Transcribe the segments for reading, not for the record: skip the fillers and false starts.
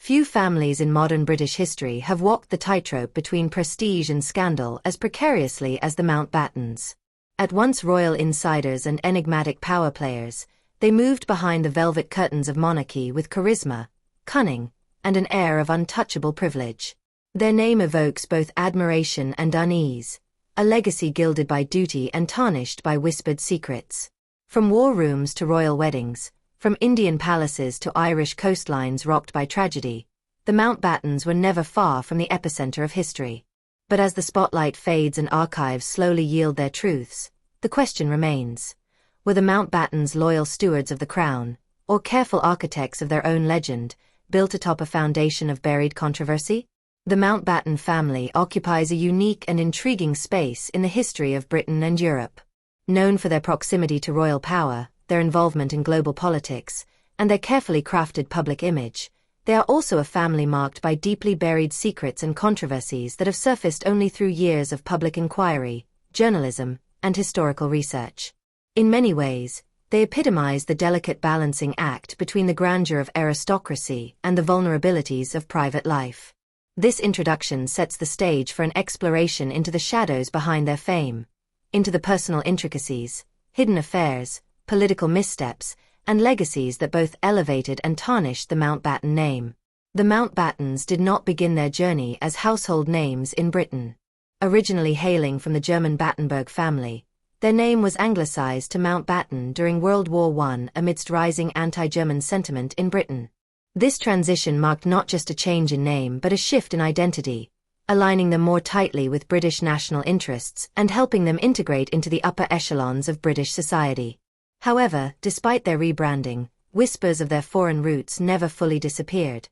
Few families in modern British history have walked the tightrope between prestige and scandal as precariously as the Mountbattens. At once royal insiders and enigmatic power players, they moved behind the velvet curtains of monarchy with charisma, cunning, and an air of untouchable privilege. Their name evokes both admiration and unease, a legacy gilded by duty and tarnished by whispered secrets. From war rooms to royal weddings, from Indian palaces to Irish coastlines rocked by tragedy, the Mountbattens were never far from the epicenter of history. But as the spotlight fades and archives slowly yield their truths, the question remains: were the Mountbattens loyal stewards of the crown, or careful architects of their own legend, built atop a foundation of buried controversy? The Mountbatten family occupies a unique and intriguing space in the history of Britain and Europe. Known for their proximity to royal power, their involvement in global politics, and their carefully crafted public image, they are also a family marked by deeply buried secrets and controversies that have surfaced only through years of public inquiry, journalism, and historical research. In many ways, they epitomize the delicate balancing act between the grandeur of aristocracy and the vulnerabilities of private life. This introduction sets the stage for an exploration into the shadows behind their fame, into the personal intricacies, hidden affairs, political missteps, and legacies that both elevated and tarnished the Mountbatten name. The Mountbattens did not begin their journey as household names in Britain. Originally hailing from the German Battenberg family, their name was anglicized to Mountbatten during World War I amidst rising anti-German sentiment in Britain. This transition marked not just a change in name but a shift in identity, aligning them more tightly with British national interests and helping them integrate into the upper echelons of British society. However, despite their rebranding, whispers of their foreign roots never fully disappeared,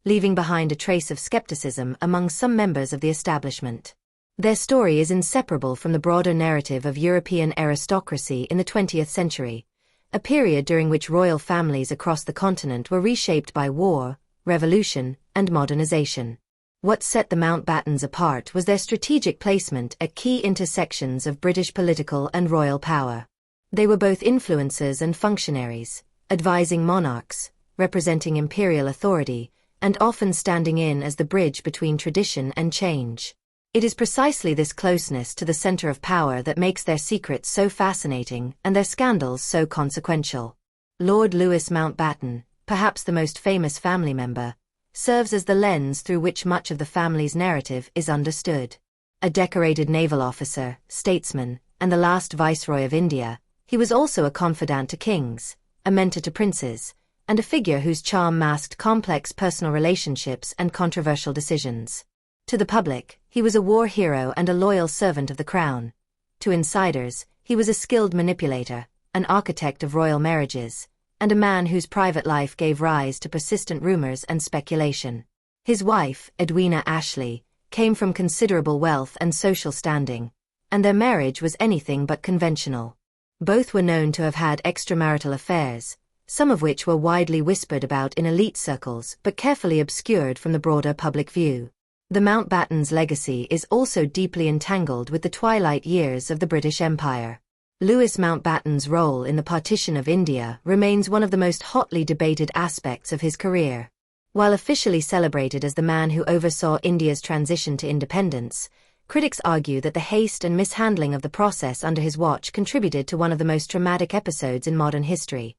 leaving behind a trace of skepticism among some members of the establishment. Their story is inseparable from the broader narrative of European aristocracy in the 20th century, a period during which royal families across the continent were reshaped by war, revolution, and modernization. What set the Mountbattens apart was their strategic placement at key intersections of British political and royal power. They were both influencers and functionaries, advising monarchs, representing imperial authority, and often standing in as the bridge between tradition and change. It is precisely this closeness to the center of power that makes their secrets so fascinating and their scandals so consequential. Lord Louis Mountbatten, perhaps the most famous family member, serves as the lens through which much of the family's narrative is understood. A decorated naval officer, statesman, and the last Viceroy of India, he was also a confidant to kings, a mentor to princes, and a figure whose charm masked complex personal relationships and controversial decisions. To the public, he was a war hero and a loyal servant of the crown. To insiders, he was a skilled manipulator, an architect of royal marriages, and a man whose private life gave rise to persistent rumors and speculation. His wife, Edwina Ashley, came from considerable wealth and social standing, and their marriage was anything but conventional. Both were known to have had extramarital affairs, some of which were widely whispered about in elite circles but carefully obscured from the broader public view. The Mountbattens' legacy is also deeply entangled with the twilight years of the British Empire. Louis Mountbatten's role in the partition of India remains one of the most hotly debated aspects of his career. While officially celebrated as the man who oversaw India's transition to independence, critics argue that the haste and mishandling of the process under his watch contributed to one of the most traumatic episodes in modern history,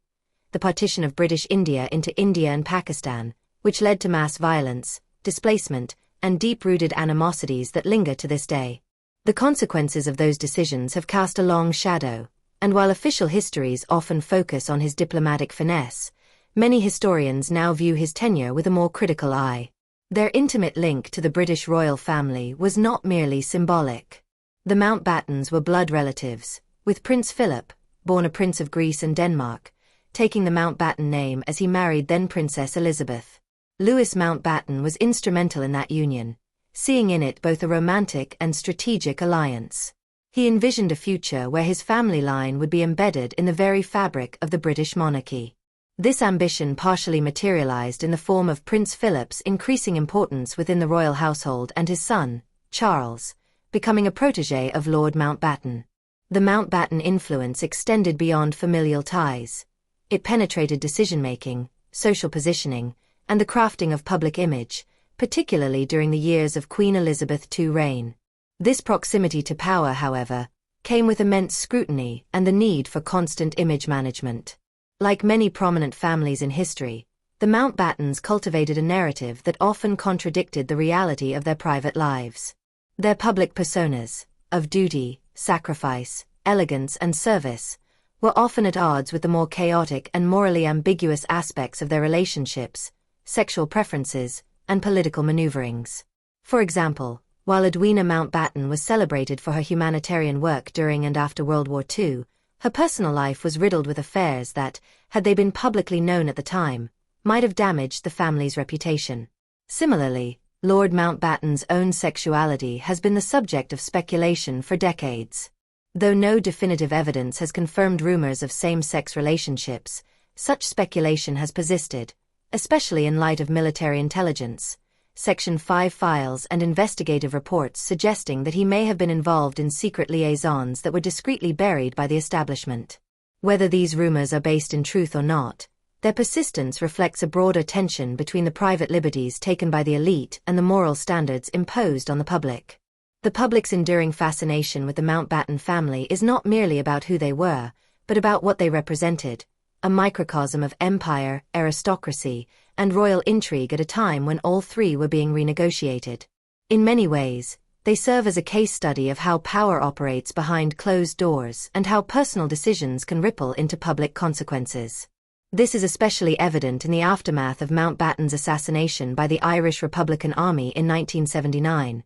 the partition of British India into India and Pakistan, which led to mass violence, displacement, and deep-rooted animosities that linger to this day. The consequences of those decisions have cast a long shadow, and while official histories often focus on his diplomatic finesse, many historians now view his tenure with a more critical eye. Their intimate link to the British royal family was not merely symbolic. The Mountbattens were blood relatives, with Prince Philip, born a Prince of Greece and Denmark, taking the Mountbatten name as he married then-Princess Elizabeth. Louis Mountbatten was instrumental in that union, seeing in it both a romantic and strategic alliance. He envisioned a future where his family line would be embedded in the very fabric of the British monarchy. This ambition partially materialized in the form of Prince Philip's increasing importance within the royal household and his son, Charles, becoming a protégé of Lord Mountbatten. The Mountbatten influence extended beyond familial ties. It penetrated decision-making, social positioning, and the crafting of public image, particularly during the years of Queen Elizabeth II's reign. This proximity to power, however, came with immense scrutiny and the need for constant image management. Like many prominent families in history, the Mountbattens cultivated a narrative that often contradicted the reality of their private lives. Their public personas, of duty, sacrifice, elegance and service, were often at odds with the more chaotic and morally ambiguous aspects of their relationships, sexual preferences, and political maneuverings. For example, while Edwina Mountbatten was celebrated for her humanitarian work during and after World War II, her personal life was riddled with affairs that, had they been publicly known at the time, might have damaged the family's reputation. Similarly, Lord Mountbatten's own sexuality has been the subject of speculation for decades. Though no definitive evidence has confirmed rumors of same-sex relationships, such speculation has persisted, especially in light of military intelligence, Section 5 files and investigative reports suggesting that he may have been involved in secret liaisons that were discreetly buried by the establishment. Whether these rumors are based in truth or not, their persistence reflects a broader tension between the private liberties taken by the elite and the moral standards imposed on the public. The public's enduring fascination with the Mountbatten family is not merely about who they were, but about what they represented, a microcosm of empire, aristocracy, and royal intrigue at a time when all three were being renegotiated. In many ways, they serve as a case study of how power operates behind closed doors and how personal decisions can ripple into public consequences. This is especially evident in the aftermath of Mountbatten's assassination by the Irish Republican Army in 1979,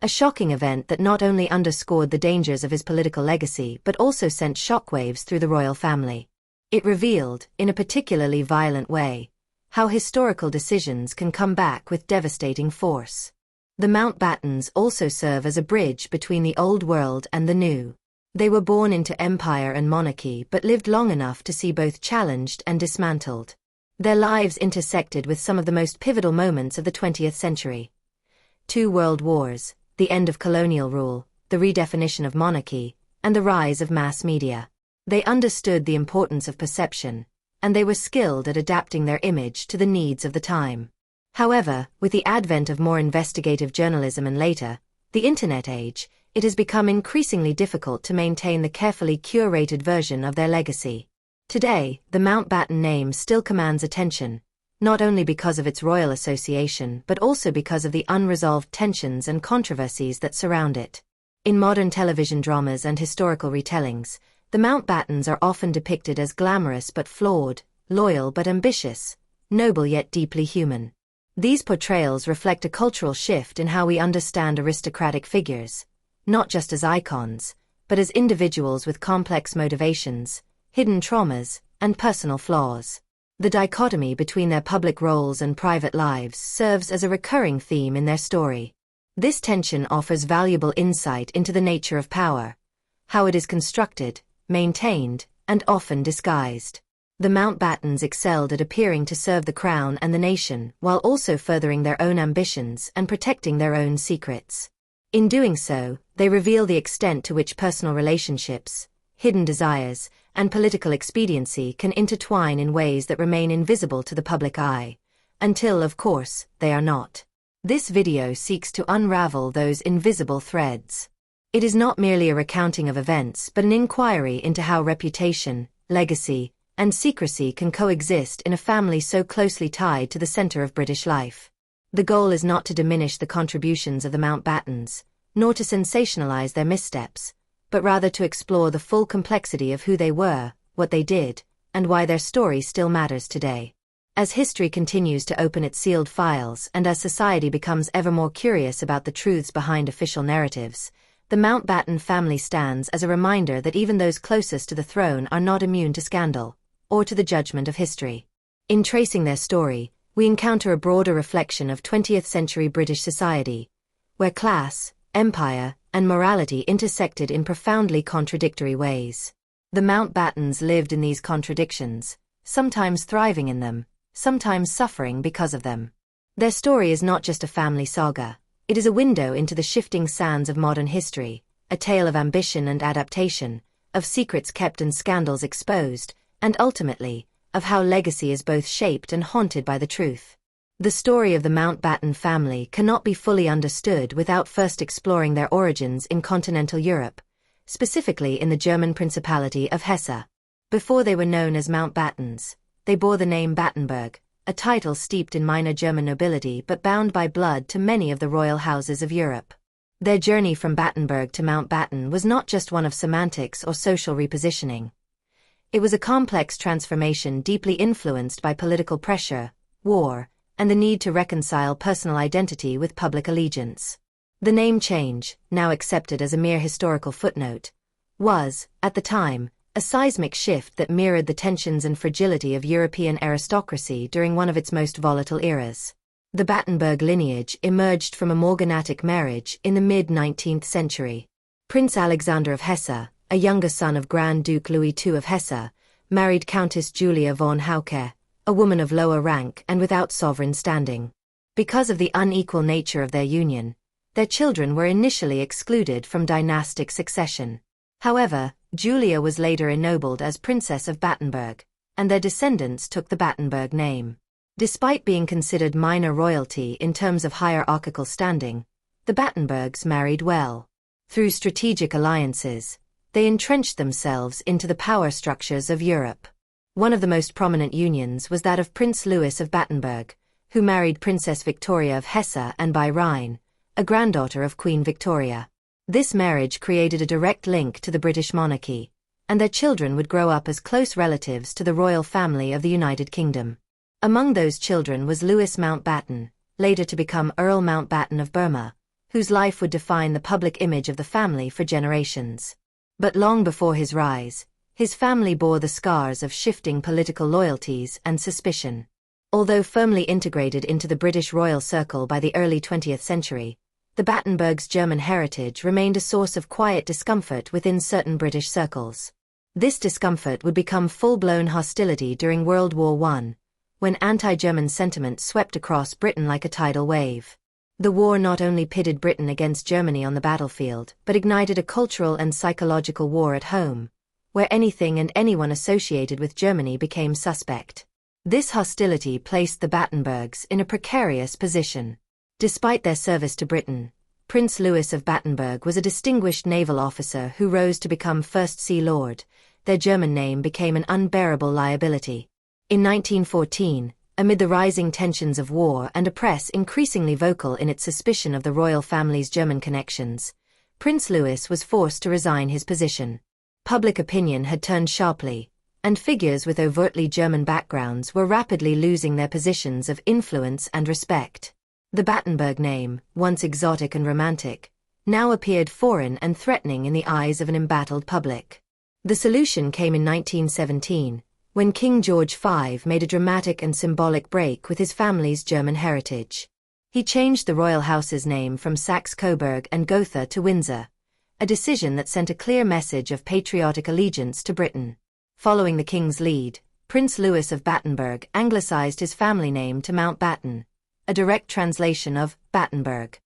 a shocking event that not only underscored the dangers of his political legacy but also sent shockwaves through the royal family. It revealed, in a particularly violent way, how historical decisions can come back with devastating force. The Mountbattens also serve as a bridge between the old world and the new. They were born into empire and monarchy but lived long enough to see both challenged and dismantled. Their lives intersected with some of the most pivotal moments of the 20th century. 2 world wars, the end of colonial rule, the redefinition of monarchy, and the rise of mass media. They understood the importance of perception, and they were skilled at adapting their image to the needs of the time. However, with the advent of more investigative journalism and later, the Internet age, it has become increasingly difficult to maintain the carefully curated version of their legacy. Today, the Mountbatten name still commands attention, not only because of its royal association but also because of the unresolved tensions and controversies that surround it. In modern television dramas and historical retellings, the Mountbattens are often depicted as glamorous but flawed, loyal but ambitious, noble yet deeply human. These portrayals reflect a cultural shift in how we understand aristocratic figures, not just as icons, but as individuals with complex motivations, hidden traumas, and personal flaws. The dichotomy between their public roles and private lives serves as a recurring theme in their story. This tension offers valuable insight into the nature of power, how it is constructed, maintained, and often disguised. The Mountbattens excelled at appearing to serve the crown and the nation while also furthering their own ambitions and protecting their own secrets. In doing so, they reveal the extent to which personal relationships, hidden desires, and political expediency can intertwine in ways that remain invisible to the public eye, until, of course, they are not. This video seeks to unravel those invisible threads. It is not merely a recounting of events but an inquiry into how reputation, legacy, and secrecy can coexist in a family so closely tied to the center of British life. The goal is not to diminish the contributions of the Mountbattens, nor to sensationalize their missteps, but rather to explore the full complexity of who they were, what they did, and why their story still matters today. As history continues to open its sealed files and as society becomes ever more curious about the truths behind official narratives, the Mountbatten family stands as a reminder that even those closest to the throne are not immune to scandal, or to the judgment of history. In tracing their story, we encounter a broader reflection of 20th century British society, where class, empire, and morality intersected in profoundly contradictory ways. The Mountbattens lived in these contradictions, sometimes thriving in them, sometimes suffering because of them. Their story is not just a family saga, it is a window into the shifting sands of modern history, a tale of ambition and adaptation, of secrets kept and scandals exposed, and ultimately, of how legacy is both shaped and haunted by the truth. The story of the Mountbatten family cannot be fully understood without first exploring their origins in continental Europe, specifically in the German Principality of Hesse. Before they were known as Mountbattens, they bore the name Battenberg, a title steeped in minor German nobility but bound by blood to many of the royal houses of Europe. Their journey from Battenberg to Mountbatten was not just one of semantics or social repositioning. It was a complex transformation deeply influenced by political pressure, war, and the need to reconcile personal identity with public allegiance. The name change, now accepted as a mere historical footnote, was, at the time, a seismic shift that mirrored the tensions and fragility of European aristocracy during one of its most volatile eras. The Battenberg lineage emerged from a morganatic marriage in the mid-19th century. Prince Alexander of Hesse, a younger son of Grand Duke Louis II of Hesse, married Countess Julia von Hauke, a woman of lower rank and without sovereign standing. Because of the unequal nature of their union, their children were initially excluded from dynastic succession. However, Julia was later ennobled as Princess of Battenberg, and their descendants took the Battenberg name. Despite being considered minor royalty in terms of hierarchical standing, the Battenbergs married well. Through strategic alliances, they entrenched themselves into the power structures of Europe. One of the most prominent unions was that of Prince Louis of Battenberg, who married Princess Victoria of Hesse and by Rhine, a granddaughter of Queen Victoria. This marriage created a direct link to the British monarchy, and their children would grow up as close relatives to the royal family of the United Kingdom. Among those children was Louis Mountbatten, later to become Earl Mountbatten of Burma, whose life would define the public image of the family for generations. But long before his rise, his family bore the scars of shifting political loyalties and suspicion. Although firmly integrated into the British royal circle by the early 20th century, the Battenbergs' German heritage remained a source of quiet discomfort within certain British circles. This discomfort would become full-blown hostility during World War I, when anti-German sentiment swept across Britain like a tidal wave. The war not only pitted Britain against Germany on the battlefield, but ignited a cultural and psychological war at home, where anything and anyone associated with Germany became suspect. This hostility placed the Battenbergs in a precarious position. Despite their service to Britain, Prince Louis of Battenberg was a distinguished naval officer who rose to become First Sea Lord. Their German name became an unbearable liability. In 1914, amid the rising tensions of war and a press increasingly vocal in its suspicion of the royal family's German connections, Prince Louis was forced to resign his position. Public opinion had turned sharply, and figures with overtly German backgrounds were rapidly losing their positions of influence and respect. The Battenberg name, once exotic and romantic, now appeared foreign and threatening in the eyes of an embattled public. The solution came in 1917, when King George V made a dramatic and symbolic break with his family's German heritage. He changed the royal house's name from Saxe-Coburg and Gotha to Windsor, a decision that sent a clear message of patriotic allegiance to Britain. Following the king's lead, Prince Louis of Battenberg anglicized his family name to Mountbatten, a direct translation of Battenberg.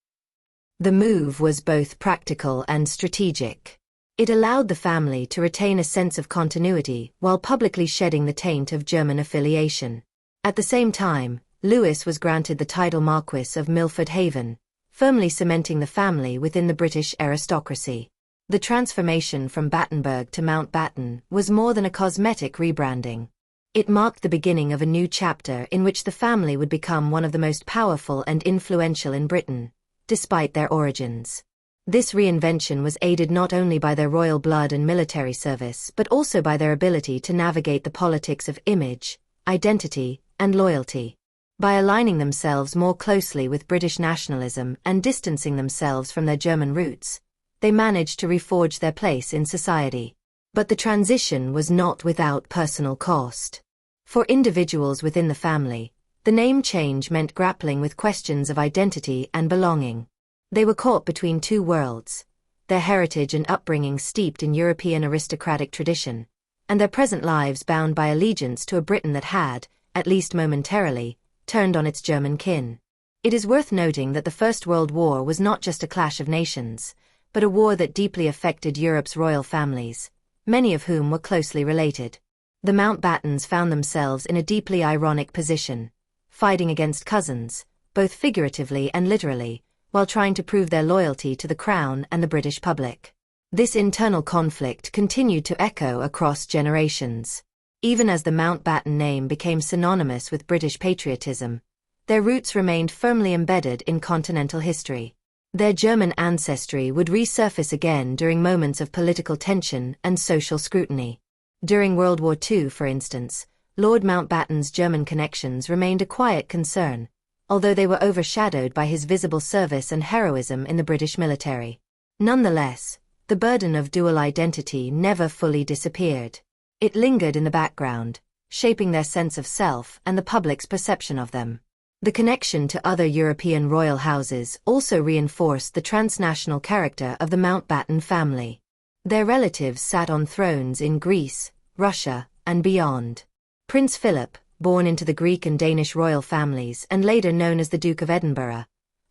The move was both practical and strategic. It allowed the family to retain a sense of continuity while publicly shedding the taint of German affiliation. At the same time, Louis was granted the title Marquis of Milford Haven, firmly cementing the family within the British aristocracy. The transformation from Battenberg to Mountbatten was more than a cosmetic rebranding. It marked the beginning of a new chapter in which the family would become one of the most powerful and influential in Britain, despite their origins. This reinvention was aided not only by their royal blood and military service but also by their ability to navigate the politics of image, identity, and loyalty. By aligning themselves more closely with British nationalism and distancing themselves from their German roots, they managed to reforge their place in society. But the transition was not without personal cost. For individuals within the family, the name change meant grappling with questions of identity and belonging. They were caught between two worlds, their heritage and upbringing steeped in European aristocratic tradition, and their present lives bound by allegiance to a Britain that had, at least momentarily, turned on its German kin. It is worth noting that the First World War was not just a clash of nations, but a war that deeply affected Europe's royal families, many of whom were closely related. The Mountbattens found themselves in a deeply ironic position. fighting against cousins, both figuratively and literally, while trying to prove their loyalty to the crown and the British public. This internal conflict continued to echo across generations. Even as the Mountbatten name became synonymous with British patriotism, their roots remained firmly embedded in continental history. Their German ancestry would resurface again during moments of political tension and social scrutiny. During World War II, for instance, Lord Mountbatten's German connections remained a quiet concern, although they were overshadowed by his visible service and heroism in the British military. Nonetheless, the burden of dual identity never fully disappeared. It lingered in the background, shaping their sense of self and the public's perception of them. The connection to other European royal houses also reinforced the transnational character of the Mountbatten family. Their relatives sat on thrones in Greece, Russia, and beyond. Prince Philip, born into the Greek and Danish royal families and later known as the Duke of Edinburgh,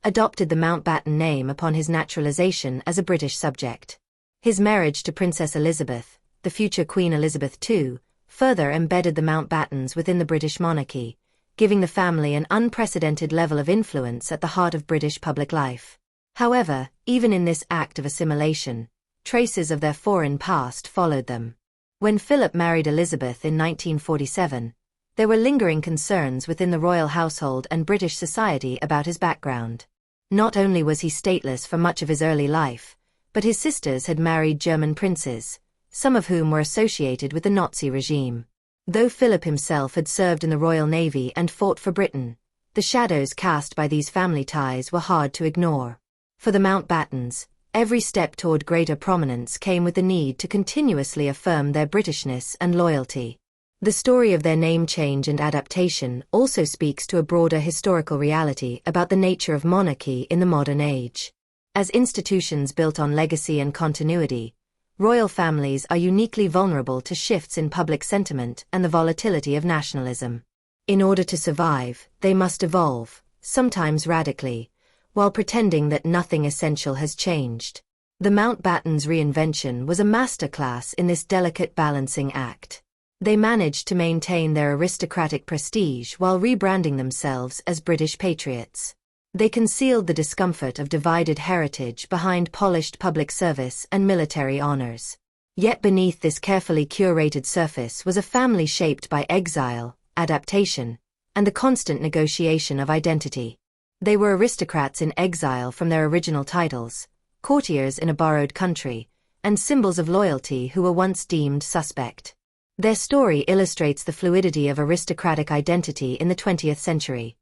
adopted the Mountbatten name upon his naturalization as a British subject. His marriage to Princess Elizabeth, the future Queen Elizabeth II, further embedded the Mountbattens within the British monarchy, giving the family an unprecedented level of influence at the heart of British public life. However, even in this act of assimilation, traces of their foreign past followed them. When Philip married Elizabeth in 1947, there were lingering concerns within the royal household and British society about his background. Not only was he stateless for much of his early life, but his sisters had married German princes, some of whom were associated with the Nazi regime. Though Philip himself had served in the Royal Navy and fought for Britain, the shadows cast by these family ties were hard to ignore. For the Mountbattens, every step toward greater prominence came with the need to continuously affirm their Britishness and loyalty. The story of their name change and adaptation also speaks to a broader historical reality about the nature of monarchy in the modern age. As institutions built on legacy and continuity, royal families are uniquely vulnerable to shifts in public sentiment and the volatility of nationalism. In order to survive, they must evolve, sometimes radically, while pretending that nothing essential has changed. The Mountbattens' reinvention was a masterclass in this delicate balancing act. They managed to maintain their aristocratic prestige while rebranding themselves as British patriots. They concealed the discomfort of divided heritage behind polished public service and military honors. Yet beneath this carefully curated surface was a family shaped by exile, adaptation, and the constant negotiation of identity. They were aristocrats in exile from their original titles, courtiers in a borrowed country, and symbols of loyalty who were once deemed suspect. Their story illustrates the fluidity of aristocratic identity in the 20th century.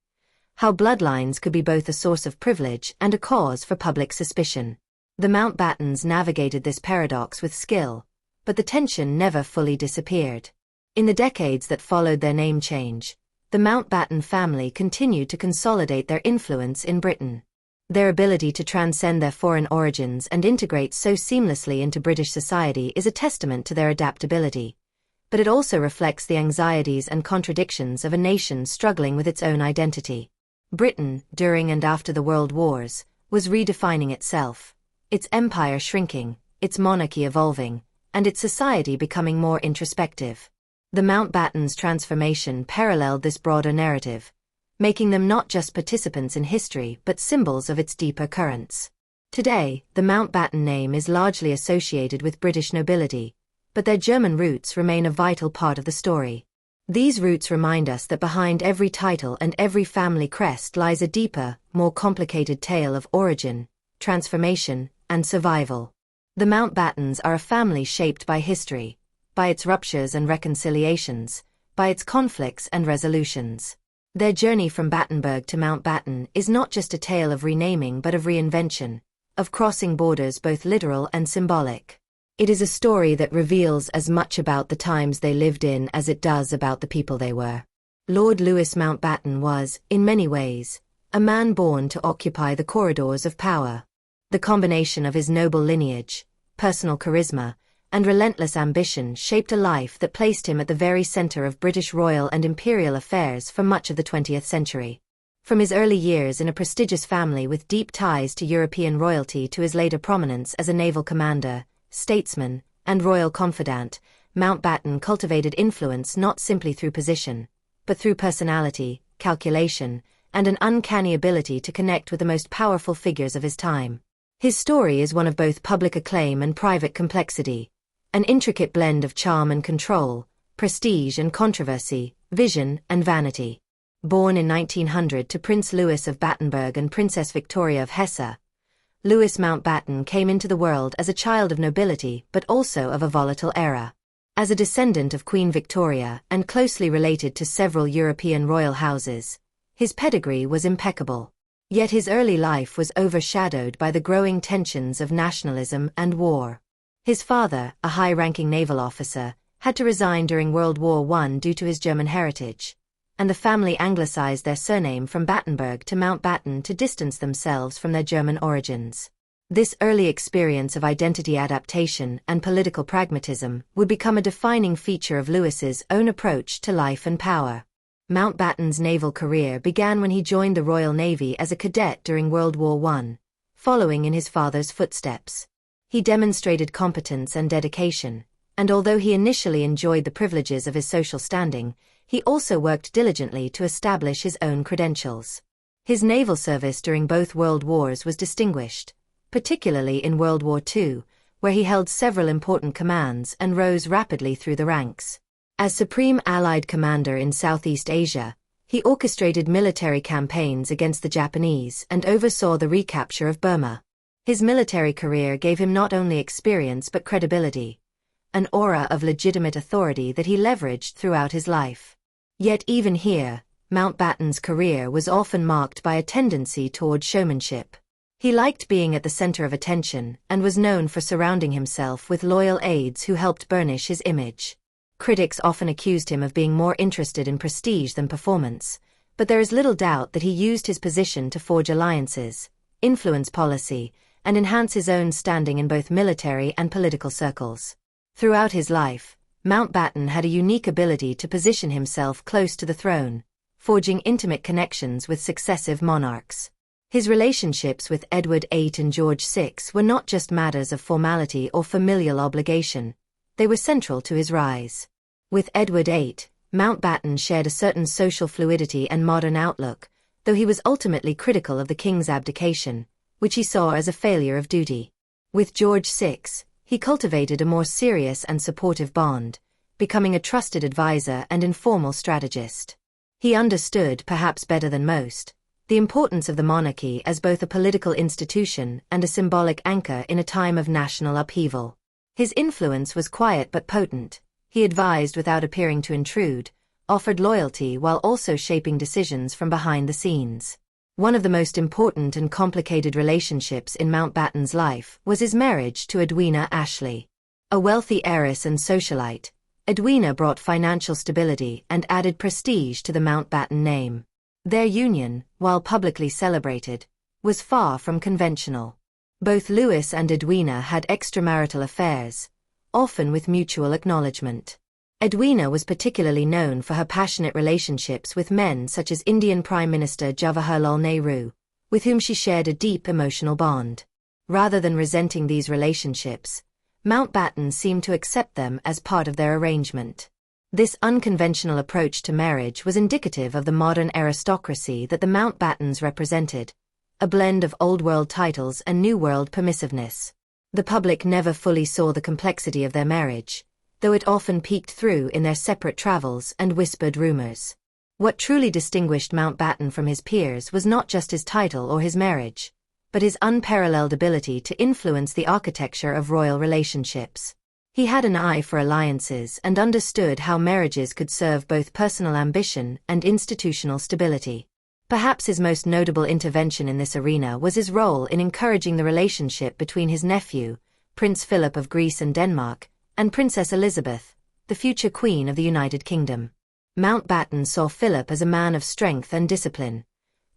How bloodlines could be both a source of privilege and a cause for public suspicion. The Mountbattens navigated this paradox with skill, but the tension never fully disappeared. In the decades that followed their name change, the Mountbatten family continued to consolidate their influence in Britain. Their ability to transcend their foreign origins and integrate so seamlessly into British society is a testament to their adaptability, but it also reflects the anxieties and contradictions of a nation struggling with its own identity. Britain, during and after the World Wars, was redefining itself, its empire shrinking, its monarchy evolving, and its society becoming more introspective. The Mountbattens' transformation paralleled this broader narrative, making them not just participants in history but symbols of its deeper currents. Today, the Mountbatten name is largely associated with British nobility, but their German roots remain a vital part of the story. These roots remind us that behind every title and every family crest lies a deeper, more complicated tale of origin, transformation, and survival. The Mountbattens are a family shaped by history, by its ruptures and reconciliations, by its conflicts and resolutions. Their journey from Battenberg to Mountbatten is not just a tale of renaming but of reinvention, of crossing borders both literal and symbolic. It is a story that reveals as much about the times they lived in as it does about the people they were. Lord Louis Mountbatten was, in many ways, a man born to occupy the corridors of power. The combination of his noble lineage, personal charisma, and relentless ambition shaped a life that placed him at the very center of British royal and imperial affairs for much of the 20th century. From his early years in a prestigious family with deep ties to European royalty to his later prominence as a naval commander, statesman, and royal confidant, Mountbatten cultivated influence not simply through position, but through personality, calculation, and an uncanny ability to connect with the most powerful figures of his time. His story is one of both public acclaim and private complexity, an intricate blend of charm and control, prestige and controversy, vision and vanity. Born in 1900 to Prince Louis of Battenberg and Princess Victoria of Hesse, Louis Mountbatten came into the world as a child of nobility but also of a volatile era. As a descendant of Queen Victoria and closely related to several European royal houses, his pedigree was impeccable. Yet his early life was overshadowed by the growing tensions of nationalism and war. His father, a high-ranking naval officer, had to resign during World War I due to his German heritage, and the family anglicized their surname from Battenberg to Mountbatten to distance themselves from their German origins. This early experience of identity adaptation and political pragmatism would become a defining feature of Louis's own approach to life and power. Mountbatten's naval career began when he joined the Royal Navy as a cadet during World War I, following in his father's footsteps. He demonstrated competence and dedication, and although he initially enjoyed the privileges of his social standing, he also worked diligently to establish his own credentials. His naval service during both World Wars was distinguished, particularly in World War II, where he held several important commands and rose rapidly through the ranks. As Supreme Allied Commander in Southeast Asia, he orchestrated military campaigns against the Japanese and oversaw the recapture of Burma. His military career gave him not only experience but credibility, an aura of legitimate authority that he leveraged throughout his life. Yet even here, Mountbatten's career was often marked by a tendency toward showmanship. He liked being at the center of attention and was known for surrounding himself with loyal aides who helped burnish his image. Critics often accused him of being more interested in prestige than performance, but there is little doubt that he used his position to forge alliances, influence policy, and enhance his own standing in both military and political circles. Throughout his life, Mountbatten had a unique ability to position himself close to the throne, forging intimate connections with successive monarchs. His relationships with Edward VIII and George VI were not just matters of formality or familial obligation, they were central to his rise. With Edward VIII, Mountbatten shared a certain social fluidity and modern outlook, though he was ultimately critical of the king's abdication, which he saw as a failure of duty. With George VI, he cultivated a more serious and supportive bond, becoming a trusted advisor and informal strategist. He understood, perhaps better than most, the importance of the monarchy as both a political institution and a symbolic anchor in a time of national upheaval. His influence was quiet but potent. He advised without appearing to intrude, offered loyalty while also shaping decisions from behind the scenes. One of the most important and complicated relationships in Mountbatten's life was his marriage to Edwina Ashley. A wealthy heiress and socialite, Edwina brought financial stability and added prestige to the Mountbatten name. Their union, while publicly celebrated, was far from conventional. Both Louis and Edwina had extramarital affairs, often with mutual acknowledgement. Edwina was particularly known for her passionate relationships with men such as Indian Prime Minister Jawaharlal Nehru, with whom she shared a deep emotional bond. Rather than resenting these relationships, Mountbatten seemed to accept them as part of their arrangement. This unconventional approach to marriage was indicative of the modern aristocracy that the Mountbattens represented, a blend of old-world titles and new-world permissiveness. The public never fully saw the complexity of their marriage, though it often peeked through in their separate travels and whispered rumors. What truly distinguished Mountbatten from his peers was not just his title or his marriage, but his unparalleled ability to influence the architecture of royal relationships. He had an eye for alliances and understood how marriages could serve both personal ambition and institutional stability. Perhaps his most notable intervention in this arena was his role in encouraging the relationship between his nephew, Prince Philip of Greece and Denmark, and Princess Elizabeth, the future Queen of the United Kingdom. Mountbatten saw Philip as a man of strength and discipline,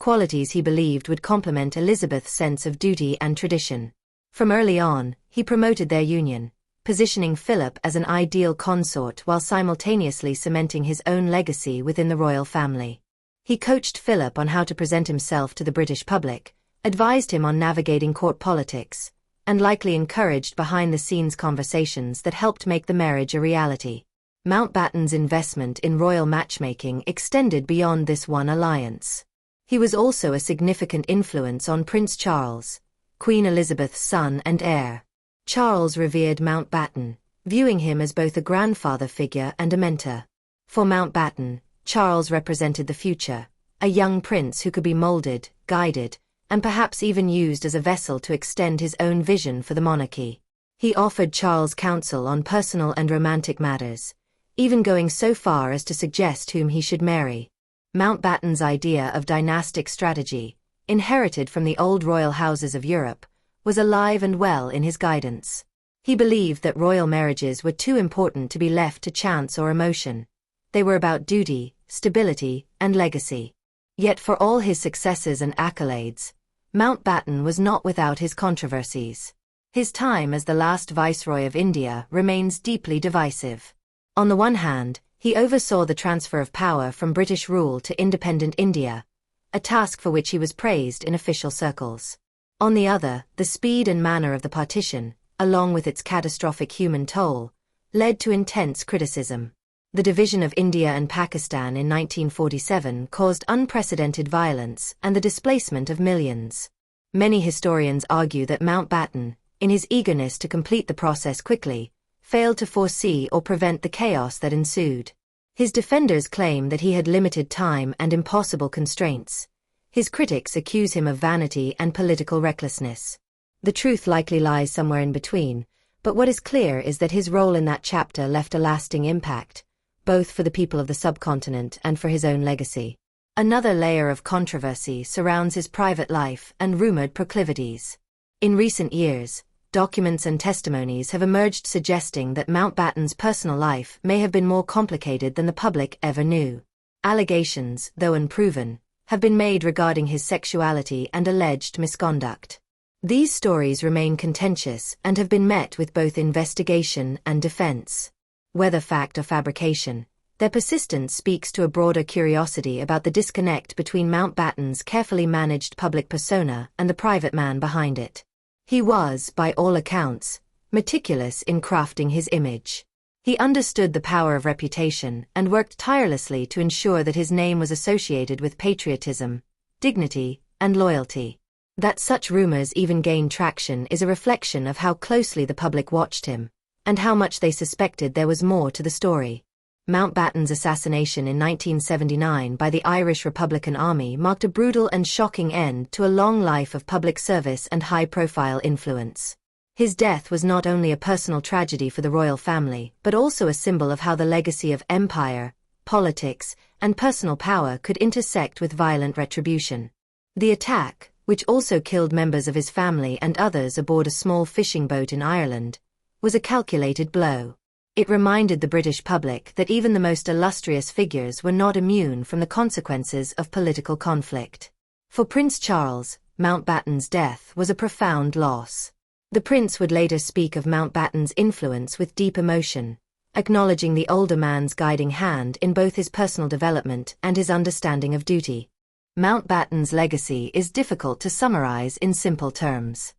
qualities he believed would complement Elizabeth's sense of duty and tradition. From early on, he promoted their union, positioning Philip as an ideal consort while simultaneously cementing his own legacy within the royal family. He coached Philip on how to present himself to the British public, advised him on navigating court politics, and likely encouraged behind-the-scenes conversations that helped make the marriage a reality. Mountbatten's investment in royal matchmaking extended beyond this one alliance. He was also a significant influence on Prince Charles, Queen Elizabeth's son and heir. Charles revered Mountbatten, viewing him as both a grandfather figure and a mentor. For Mountbatten, Charles represented the future, a young prince who could be molded, guided, and perhaps even used as a vessel to extend his own vision for the monarchy. He offered Charles counsel on personal and romantic matters, even going so far as to suggest whom he should marry. Mountbatten's idea of dynastic strategy, inherited from the old royal houses of Europe, was alive and well in his guidance. He believed that royal marriages were too important to be left to chance or emotion. They were about duty, stability, and legacy. Yet for all his successes and accolades, Mountbatten was not without his controversies. His time as the last Viceroy of India remains deeply divisive. On the one hand, he oversaw the transfer of power from British rule to independent India, a task for which he was praised in official circles. On the other, the speed and manner of the partition, along with its catastrophic human toll, led to intense criticism. The division of India and Pakistan in 1947 caused unprecedented violence and the displacement of millions. Many historians argue that Mountbatten, in his eagerness to complete the process quickly, failed to foresee or prevent the chaos that ensued. His defenders claim that he had limited time and impossible constraints. His critics accuse him of vanity and political recklessness. The truth likely lies somewhere in between, but what is clear is that his role in that chapter left a lasting impact, both for the people of the subcontinent and for his own legacy. Another layer of controversy surrounds his private life and rumored proclivities. In recent years, documents and testimonies have emerged suggesting that Mountbatten's personal life may have been more complicated than the public ever knew. Allegations, though unproven, have been made regarding his sexuality and alleged misconduct. These stories remain contentious and have been met with both investigation and defense. Whether fact or fabrication, their persistence speaks to a broader curiosity about the disconnect between Mountbatten's carefully managed public persona and the private man behind it. He was, by all accounts, meticulous in crafting his image. He understood the power of reputation and worked tirelessly to ensure that his name was associated with patriotism, dignity, and loyalty. That such rumors even gained traction is a reflection of how closely the public watched him, and how much they suspected there was more to the story. Mountbatten's assassination in 1979 by the Irish Republican Army marked a brutal and shocking end to a long life of public service and high-profile influence. His death was not only a personal tragedy for the royal family, but also a symbol of how the legacy of empire, politics, and personal power could intersect with violent retribution. The attack, which also killed members of his family and others aboard a small fishing boat in Ireland, was a calculated blow. It reminded the British public that even the most illustrious figures were not immune from the consequences of political conflict. For Prince Charles, Mountbatten's death was a profound loss. The prince would later speak of Mountbatten's influence with deep emotion, acknowledging the older man's guiding hand in both his personal development and his understanding of duty. Mountbatten's legacy is difficult to summarize in simple terms.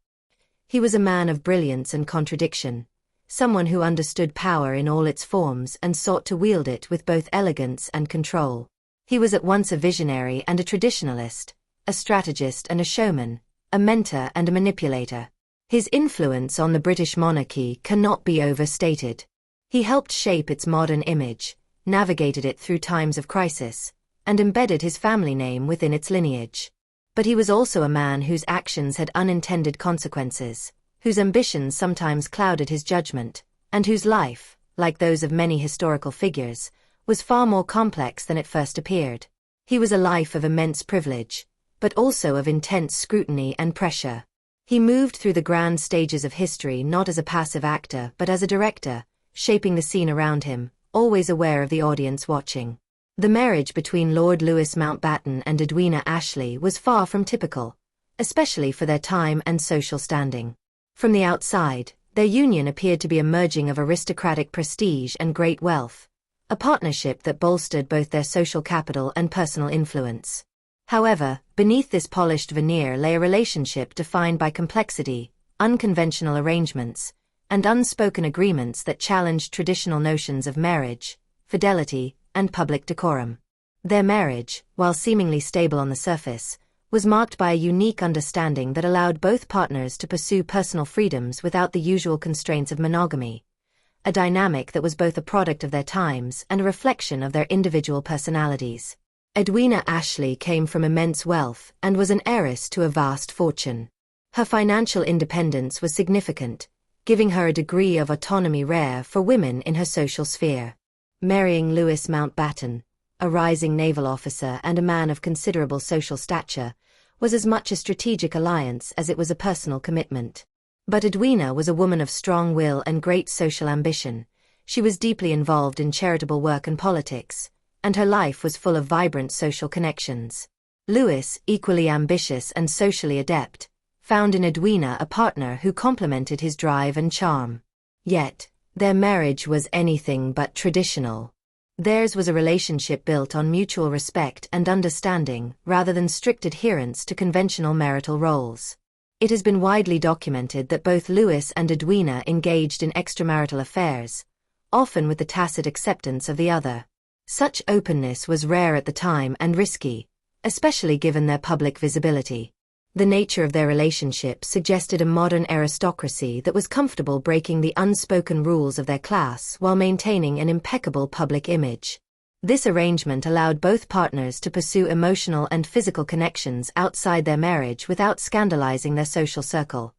He was a man of brilliance and contradiction, someone who understood power in all its forms and sought to wield it with both elegance and control. He was at once a visionary and a traditionalist, a strategist and a showman, a mentor and a manipulator. His influence on the British monarchy cannot be overstated. He helped shape its modern image, navigated it through times of crisis, and embedded his family name within its lineage. But he was also a man whose actions had unintended consequences, whose ambitions sometimes clouded his judgment, and whose life, like those of many historical figures, was far more complex than it first appeared. He was a life of immense privilege, but also of intense scrutiny and pressure. He moved through the grand stages of history not as a passive actor but as a director, shaping the scene around him, always aware of the audience watching. The marriage between Lord Louis Mountbatten and Edwina Ashley was far from typical, especially for their time and social standing. From the outside, their union appeared to be a merging of aristocratic prestige and great wealth, a partnership that bolstered both their social capital and personal influence. However, beneath this polished veneer lay a relationship defined by complexity, unconventional arrangements, and unspoken agreements that challenged traditional notions of marriage, fidelity, and public decorum. Their marriage, while seemingly stable on the surface, was marked by a unique understanding that allowed both partners to pursue personal freedoms without the usual constraints of monogamy, a dynamic that was both a product of their times and a reflection of their individual personalities. Edwina Ashley came from immense wealth and was an heiress to a vast fortune. Her financial independence was significant, giving her a degree of autonomy rare for women in her social sphere. Marrying Louis Mountbatten, a rising naval officer and a man of considerable social stature, was as much a strategic alliance as it was a personal commitment. But Edwina was a woman of strong will and great social ambition. She was deeply involved in charitable work and politics, and her life was full of vibrant social connections. Louis, equally ambitious and socially adept, found in Edwina a partner who complemented his drive and charm. Yet, their marriage was anything but traditional. Theirs was a relationship built on mutual respect and understanding rather than strict adherence to conventional marital roles. It has been widely documented that both Louis and Edwina engaged in extramarital affairs, often with the tacit acceptance of the other. Such openness was rare at the time and risky, especially given their public visibility. The nature of their relationship suggested a modern aristocracy that was comfortable breaking the unspoken rules of their class while maintaining an impeccable public image. This arrangement allowed both partners to pursue emotional and physical connections outside their marriage without scandalizing their social circle,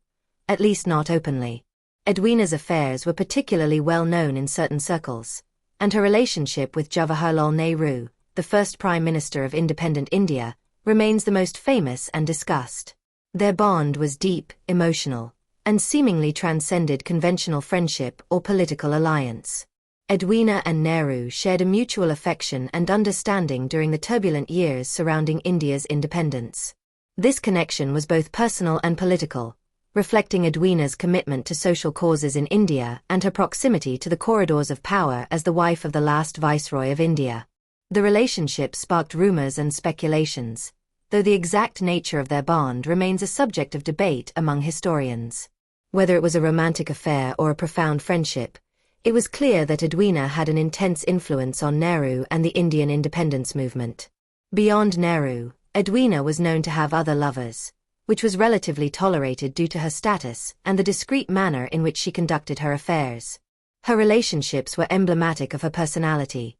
at least not openly. Edwina's affairs were particularly well known in certain circles, and her relationship with Jawaharlal Nehru, the first Prime Minister of independent India, remains the most famous and discussed. Their bond was deep, emotional, and seemingly transcended conventional friendship or political alliance. Edwina and Nehru shared a mutual affection and understanding during the turbulent years surrounding India's independence. This connection was both personal and political, reflecting Edwina's commitment to social causes in India and her proximity to the corridors of power as the wife of the last Viceroy of India. The relationship sparked rumors and speculations, though the exact nature of their bond remains a subject of debate among historians. Whether it was a romantic affair or a profound friendship, it was clear that Edwina had an intense influence on Nehru and the Indian independence movement. Beyond Nehru, Edwina was known to have other lovers, which was relatively tolerated due to her status and the discreet manner in which she conducted her affairs. Her relationships were emblematic of her personality: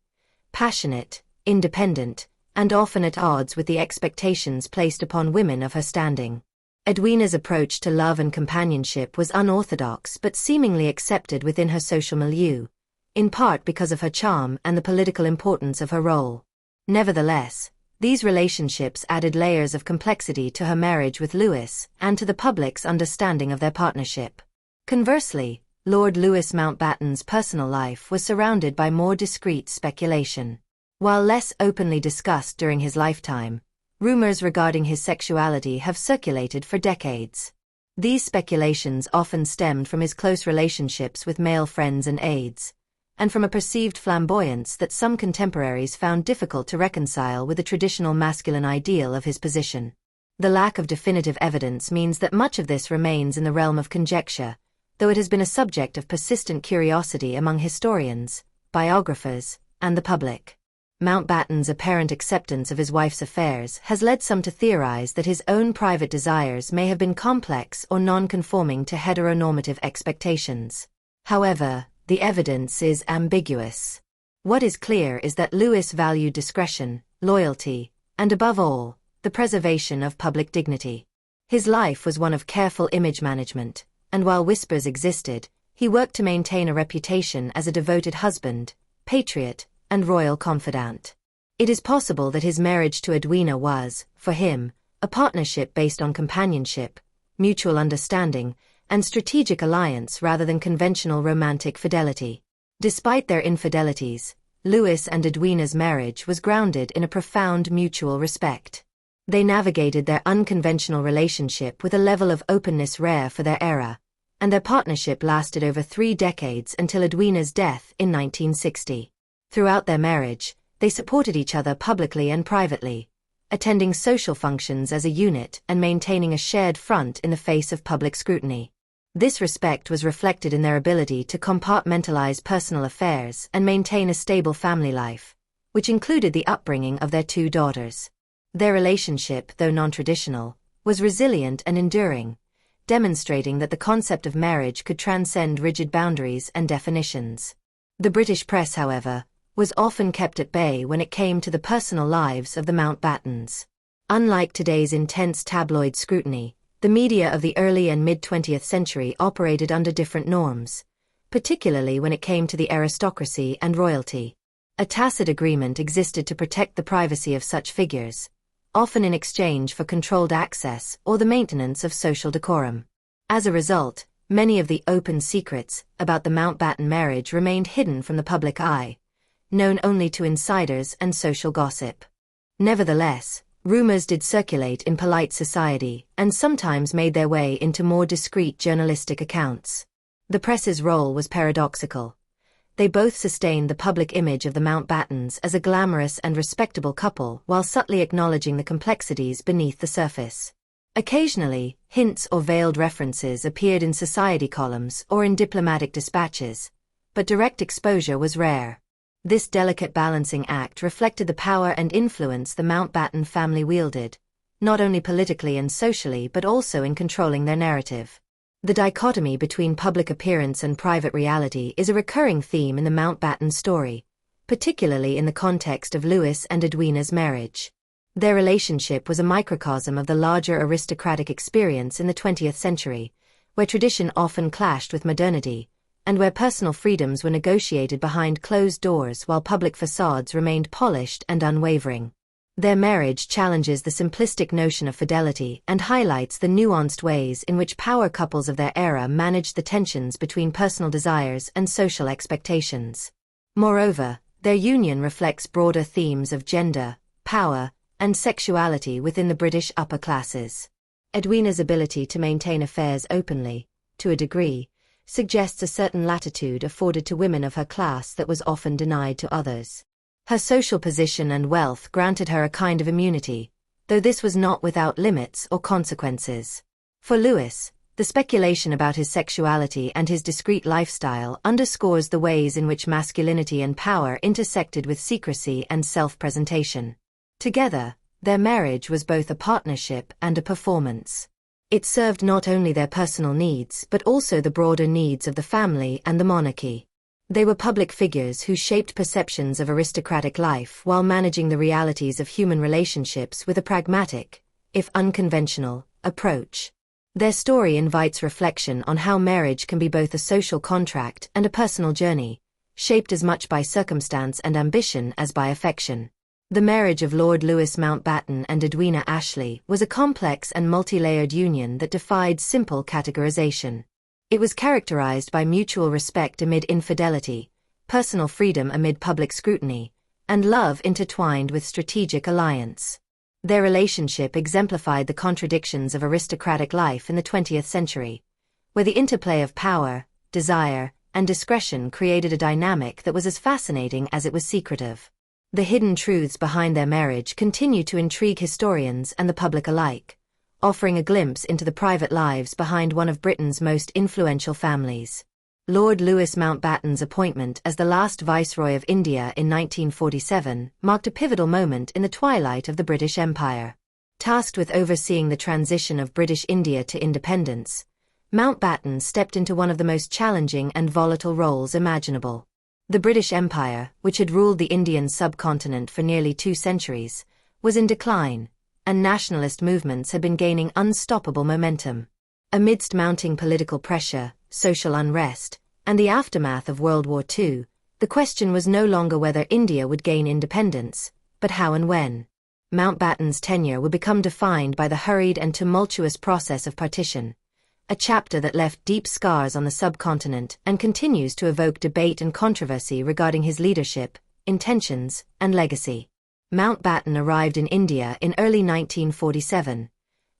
passionate, independent, and often at odds with the expectations placed upon women of her standing. Edwina's approach to love and companionship was unorthodox but seemingly accepted within her social milieu, in part because of her charm and the political importance of her role. Nevertheless, these relationships added layers of complexity to her marriage with Louis and to the public's understanding of their partnership. Conversely, Lord Louis Mountbatten's personal life was surrounded by more discreet speculation. While less openly discussed during his lifetime, rumors regarding his sexuality have circulated for decades. These speculations often stemmed from his close relationships with male friends and aides, and from a perceived flamboyance that some contemporaries found difficult to reconcile with the traditional masculine ideal of his position. The lack of definitive evidence means that much of this remains in the realm of conjecture, though it has been a subject of persistent curiosity among historians, biographers, and the public. Mountbatten's apparent acceptance of his wife's affairs has led some to theorize that his own private desires may have been complex or non-conforming to heteronormative expectations. However, the evidence is ambiguous. What is clear is that Louis valued discretion, loyalty, and above all, the preservation of public dignity. His life was one of careful image management, and while whispers existed, he worked to maintain a reputation as a devoted husband, patriot, and royal confidant. It is possible that his marriage to Edwina was, for him, a partnership based on companionship, mutual understanding, and strategic alliance rather than conventional romantic fidelity. Despite their infidelities, Louis and Edwina's marriage was grounded in a profound mutual respect. They navigated their unconventional relationship with a level of openness rare for their era, and their partnership lasted over 3 decades until Edwina's death in 1960. Throughout their marriage, they supported each other publicly and privately, attending social functions as a unit and maintaining a shared front in the face of public scrutiny. This respect was reflected in their ability to compartmentalize personal affairs and maintain a stable family life, which included the upbringing of their two daughters. Their relationship, though non-traditional, was resilient and enduring, demonstrating that the concept of marriage could transcend rigid boundaries and definitions. The British press, however, was often kept at bay when it came to the personal lives of the Mountbattens. Unlike today's intense tabloid scrutiny, the media of the early and mid-20th century operated under different norms, particularly when it came to the aristocracy and royalty. A tacit agreement existed to protect the privacy of such figures, often in exchange for controlled access or the maintenance of social decorum. As a result, many of the open secrets about the Mountbatten marriage remained hidden from the public eye, known only to insiders and social gossip. Nevertheless, rumors did circulate in polite society and sometimes made their way into more discreet journalistic accounts. The press's role was paradoxical. They both sustained the public image of the Mountbattens as a glamorous and respectable couple while subtly acknowledging the complexities beneath the surface. Occasionally, hints or veiled references appeared in society columns or in diplomatic dispatches, but direct exposure was rare. This delicate balancing act reflected the power and influence the Mountbatten family wielded, not only politically and socially but also in controlling their narrative. The dichotomy between public appearance and private reality is a recurring theme in the Mountbatten story, particularly in the context of Louis and Edwina's marriage. Their relationship was a microcosm of the larger aristocratic experience in the 20th century, where tradition often clashed with modernity, and where personal freedoms were negotiated behind closed doors while public facades remained polished and unwavering. Their marriage challenges the simplistic notion of fidelity and highlights the nuanced ways in which power couples of their era managed the tensions between personal desires and social expectations. Moreover, their union reflects broader themes of gender, power, and sexuality within the British upper classes. Edwina's ability to maintain affairs openly, to a degree, suggests a certain latitude afforded to women of her class that was often denied to others. Her social position and wealth granted her a kind of immunity, though this was not without limits or consequences. For Louis, the speculation about his sexuality and his discreet lifestyle underscores the ways in which masculinity and power intersected with secrecy and self-presentation. Together, their marriage was both a partnership and a performance. It served not only their personal needs but also the broader needs of the family and the monarchy. They were public figures who shaped perceptions of aristocratic life while managing the realities of human relationships with a pragmatic, if unconventional, approach. Their story invites reflection on how marriage can be both a social contract and a personal journey, shaped as much by circumstance and ambition as by affection. The marriage of Lord Louis Mountbatten and Edwina Ashley was a complex and multi-layered union that defied simple categorization. It was characterized by mutual respect amid infidelity, personal freedom amid public scrutiny, and love intertwined with strategic alliance. Their relationship exemplified the contradictions of aristocratic life in the 20th century, where the interplay of power, desire, and discretion created a dynamic that was as fascinating as it was secretive. The hidden truths behind their marriage continue to intrigue historians and the public alike, offering a glimpse into the private lives behind one of Britain's most influential families. Lord Louis Mountbatten's appointment as the last Viceroy of India in 1947 marked a pivotal moment in the twilight of the British Empire. Tasked with overseeing the transition of British India to independence, Mountbatten stepped into one of the most challenging and volatile roles imaginable. The British Empire, which had ruled the Indian subcontinent for nearly 2 centuries, was in decline, and nationalist movements had been gaining unstoppable momentum. Amidst mounting political pressure, social unrest, and the aftermath of World War II, the question was no longer whether India would gain independence, but how and when. Mountbatten's tenure would become defined by the hurried and tumultuous process of partition, a chapter that left deep scars on the subcontinent and continues to evoke debate and controversy regarding his leadership, intentions, and legacy. Mountbatten arrived in India in early 1947,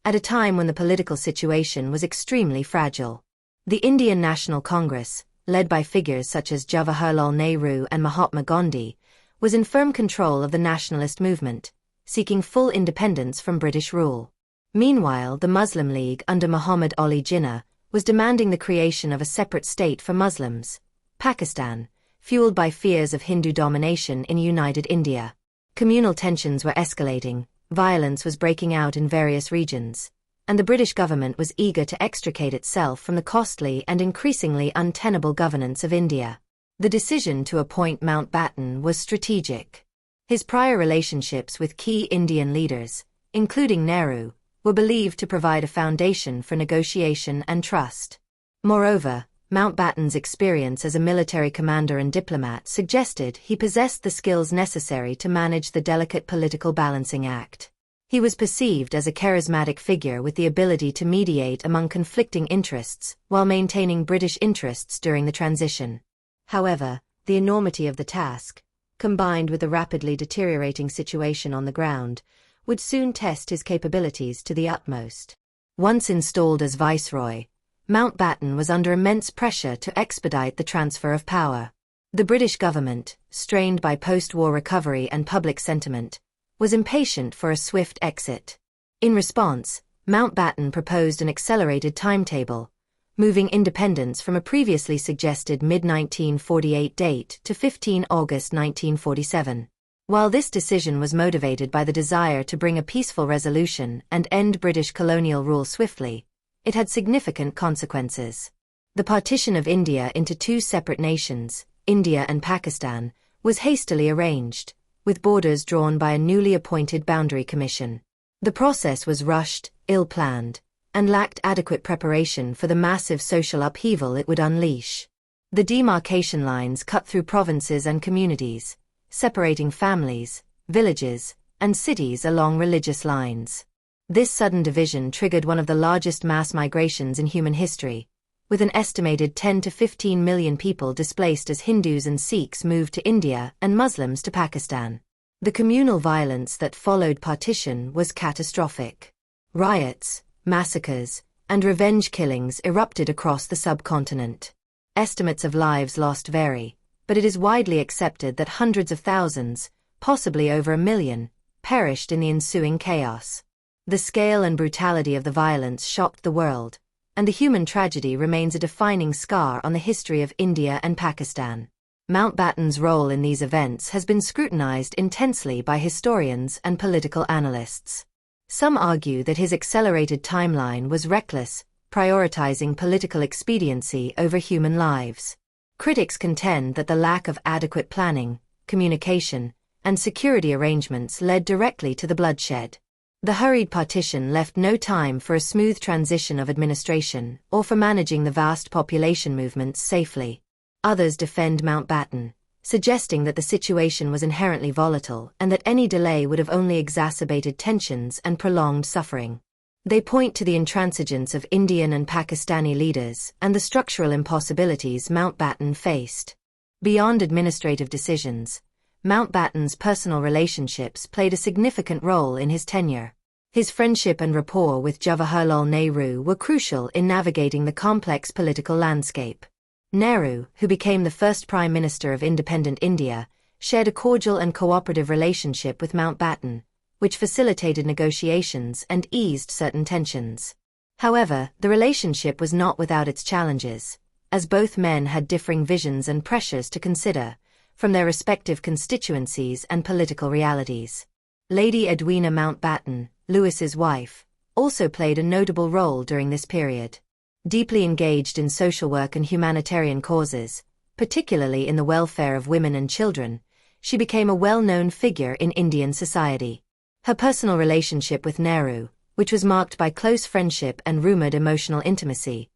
at a time when the political situation was extremely fragile. The Indian National Congress, led by figures such as Jawaharlal Nehru and Mahatma Gandhi, was in firm control of the nationalist movement, seeking full independence from British rule. Meanwhile, the Muslim League under Muhammad Ali Jinnah was demanding the creation of a separate state for Muslims, Pakistan, fueled by fears of Hindu domination in united India. Communal tensions were escalating, violence was breaking out in various regions, and the British government was eager to extricate itself from the costly and increasingly untenable governance of India. The decision to appoint Mountbatten was strategic. His prior relationships with key Indian leaders, including Nehru, were believed to provide a foundation for negotiation and trust. Moreover, Mountbatten's experience as a military commander and diplomat suggested he possessed the skills necessary to manage the delicate political balancing act. He was perceived as a charismatic figure with the ability to mediate among conflicting interests while maintaining British interests during the transition. However, the enormity of the task, combined with the rapidly deteriorating situation on the ground, would soon test his capabilities to the utmost. Once installed as viceroy, Mountbatten was under immense pressure to expedite the transfer of power. The British government, strained by post-war recovery and public sentiment, was impatient for a swift exit. In response, Mountbatten proposed an accelerated timetable, moving independence from a previously suggested mid-1948 date to 15 August 1947. While this decision was motivated by the desire to bring a peaceful resolution and end British colonial rule swiftly, it had significant consequences. The partition of India into two separate nations, India and Pakistan, was hastily arranged, with borders drawn by a newly appointed boundary commission. The process was rushed, ill-planned, and lacked adequate preparation for the massive social upheaval it would unleash. The demarcation lines cut through provinces and communities, separating families, villages, and cities along religious lines. This sudden division triggered one of the largest mass migrations in human history, with an estimated 10 to 15 million people displaced as Hindus and Sikhs moved to India and Muslims to Pakistan. The communal violence that followed partition was catastrophic. Riots, massacres, and revenge killings erupted across the subcontinent. Estimates of lives lost vary, but it is widely accepted that hundreds of thousands, possibly over 1 million, perished in the ensuing chaos. The scale and brutality of the violence shocked the world, and the human tragedy remains a defining scar on the history of India and Pakistan. Mountbatten's role in these events has been scrutinized intensely by historians and political analysts. Some argue that his accelerated timeline was reckless, prioritizing political expediency over human lives. Critics contend that the lack of adequate planning, communication, and security arrangements led directly to the bloodshed. The hurried partition left no time for a smooth transition of administration or for managing the vast population movements safely. Others defend Mountbatten, suggesting that the situation was inherently volatile and that any delay would have only exacerbated tensions and prolonged suffering. They point to the intransigence of Indian and Pakistani leaders and the structural impossibilities Mountbatten faced. Beyond administrative decisions, Mountbatten's personal relationships played a significant role in his tenure. His friendship and rapport with Jawaharlal Nehru were crucial in navigating the complex political landscape. Nehru, who became the first Prime Minister of independent India, shared a cordial and cooperative relationship with Mountbatten, which facilitated negotiations and eased certain tensions. However, the relationship was not without its challenges, as both men had differing visions and pressures to consider, from their respective constituencies and political realities. Lady Edwina Mountbatten, Louis's wife, also played a notable role during this period. Deeply engaged in social work and humanitarian causes, particularly in the welfare of women and children, she became a well-known figure in Indian society. Her personal relationship with Nehru, which was marked by close friendship and rumored emotional intimacy,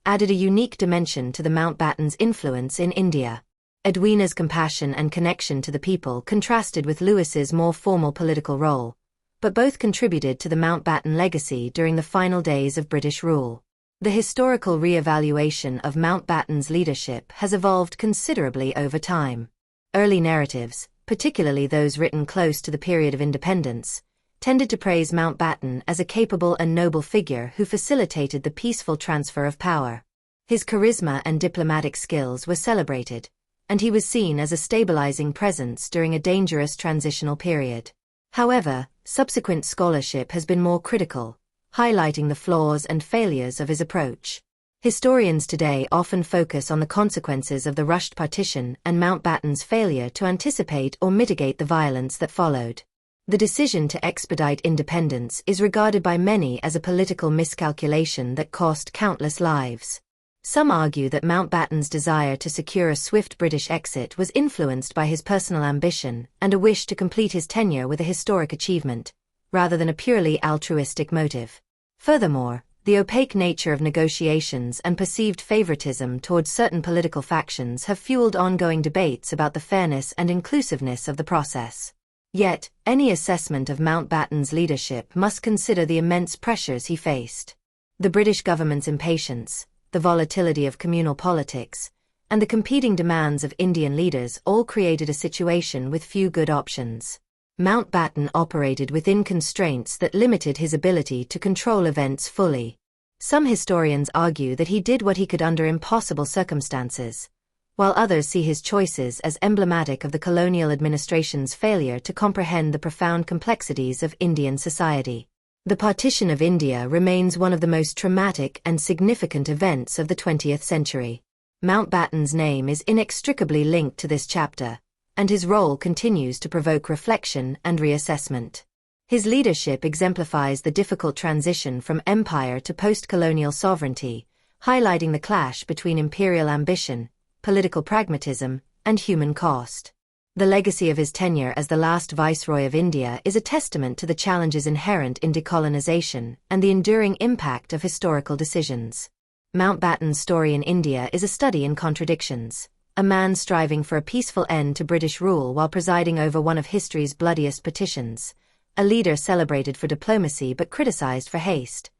added a unique dimension to the Mountbattens' influence in India. Edwina's compassion and connection to the people contrasted with Louis's more formal political role, but both contributed to the Mountbatten legacy during the final days of British rule. The historical re-evaluation of Mountbatten's leadership has evolved considerably over time. Early narratives, particularly those written close to the period of independence, tended to praise Mountbatten as a capable and noble figure who facilitated the peaceful transfer of power. His charisma and diplomatic skills were celebrated, and he was seen as a stabilizing presence during a dangerous transitional period. However, subsequent scholarship has been more critical, highlighting the flaws and failures of his approach. Historians today often focus on the consequences of the rushed partition and Mountbatten's failure to anticipate or mitigate the violence that followed. The decision to expedite independence is regarded by many as a political miscalculation that cost countless lives. Some argue that Mountbatten's desire to secure a swift British exit was influenced by his personal ambition and a wish to complete his tenure with a historic achievement, rather than a purely altruistic motive. Furthermore, the opaque nature of negotiations and perceived favoritism towards certain political factions have fueled ongoing debates about the fairness and inclusiveness of the process. Yet, any assessment of Mountbatten's leadership must consider the immense pressures he faced. The British government's impatience, the volatility of communal politics, and the competing demands of Indian leaders all created a situation with few good options. Mountbatten operated within constraints that limited his ability to control events fully. Some historians argue that he did what he could under impossible circumstances, while others see his choices as emblematic of the colonial administration's failure to comprehend the profound complexities of Indian society. The partition of India remains one of the most traumatic and significant events of the 20th century. Mountbatten's name is inextricably linked to this chapter, and his role continues to provoke reflection and reassessment. His leadership exemplifies the difficult transition from empire to post-colonial sovereignty, highlighting the clash between imperial ambition, political pragmatism, and human cost. The legacy of his tenure as the last Viceroy of India is a testament to the challenges inherent in decolonization and the enduring impact of historical decisions. Mountbatten's story in India is a study in contradictions. A man striving for a peaceful end to British rule while presiding over one of history's bloodiest petitions. A leader celebrated for diplomacy but criticized for haste.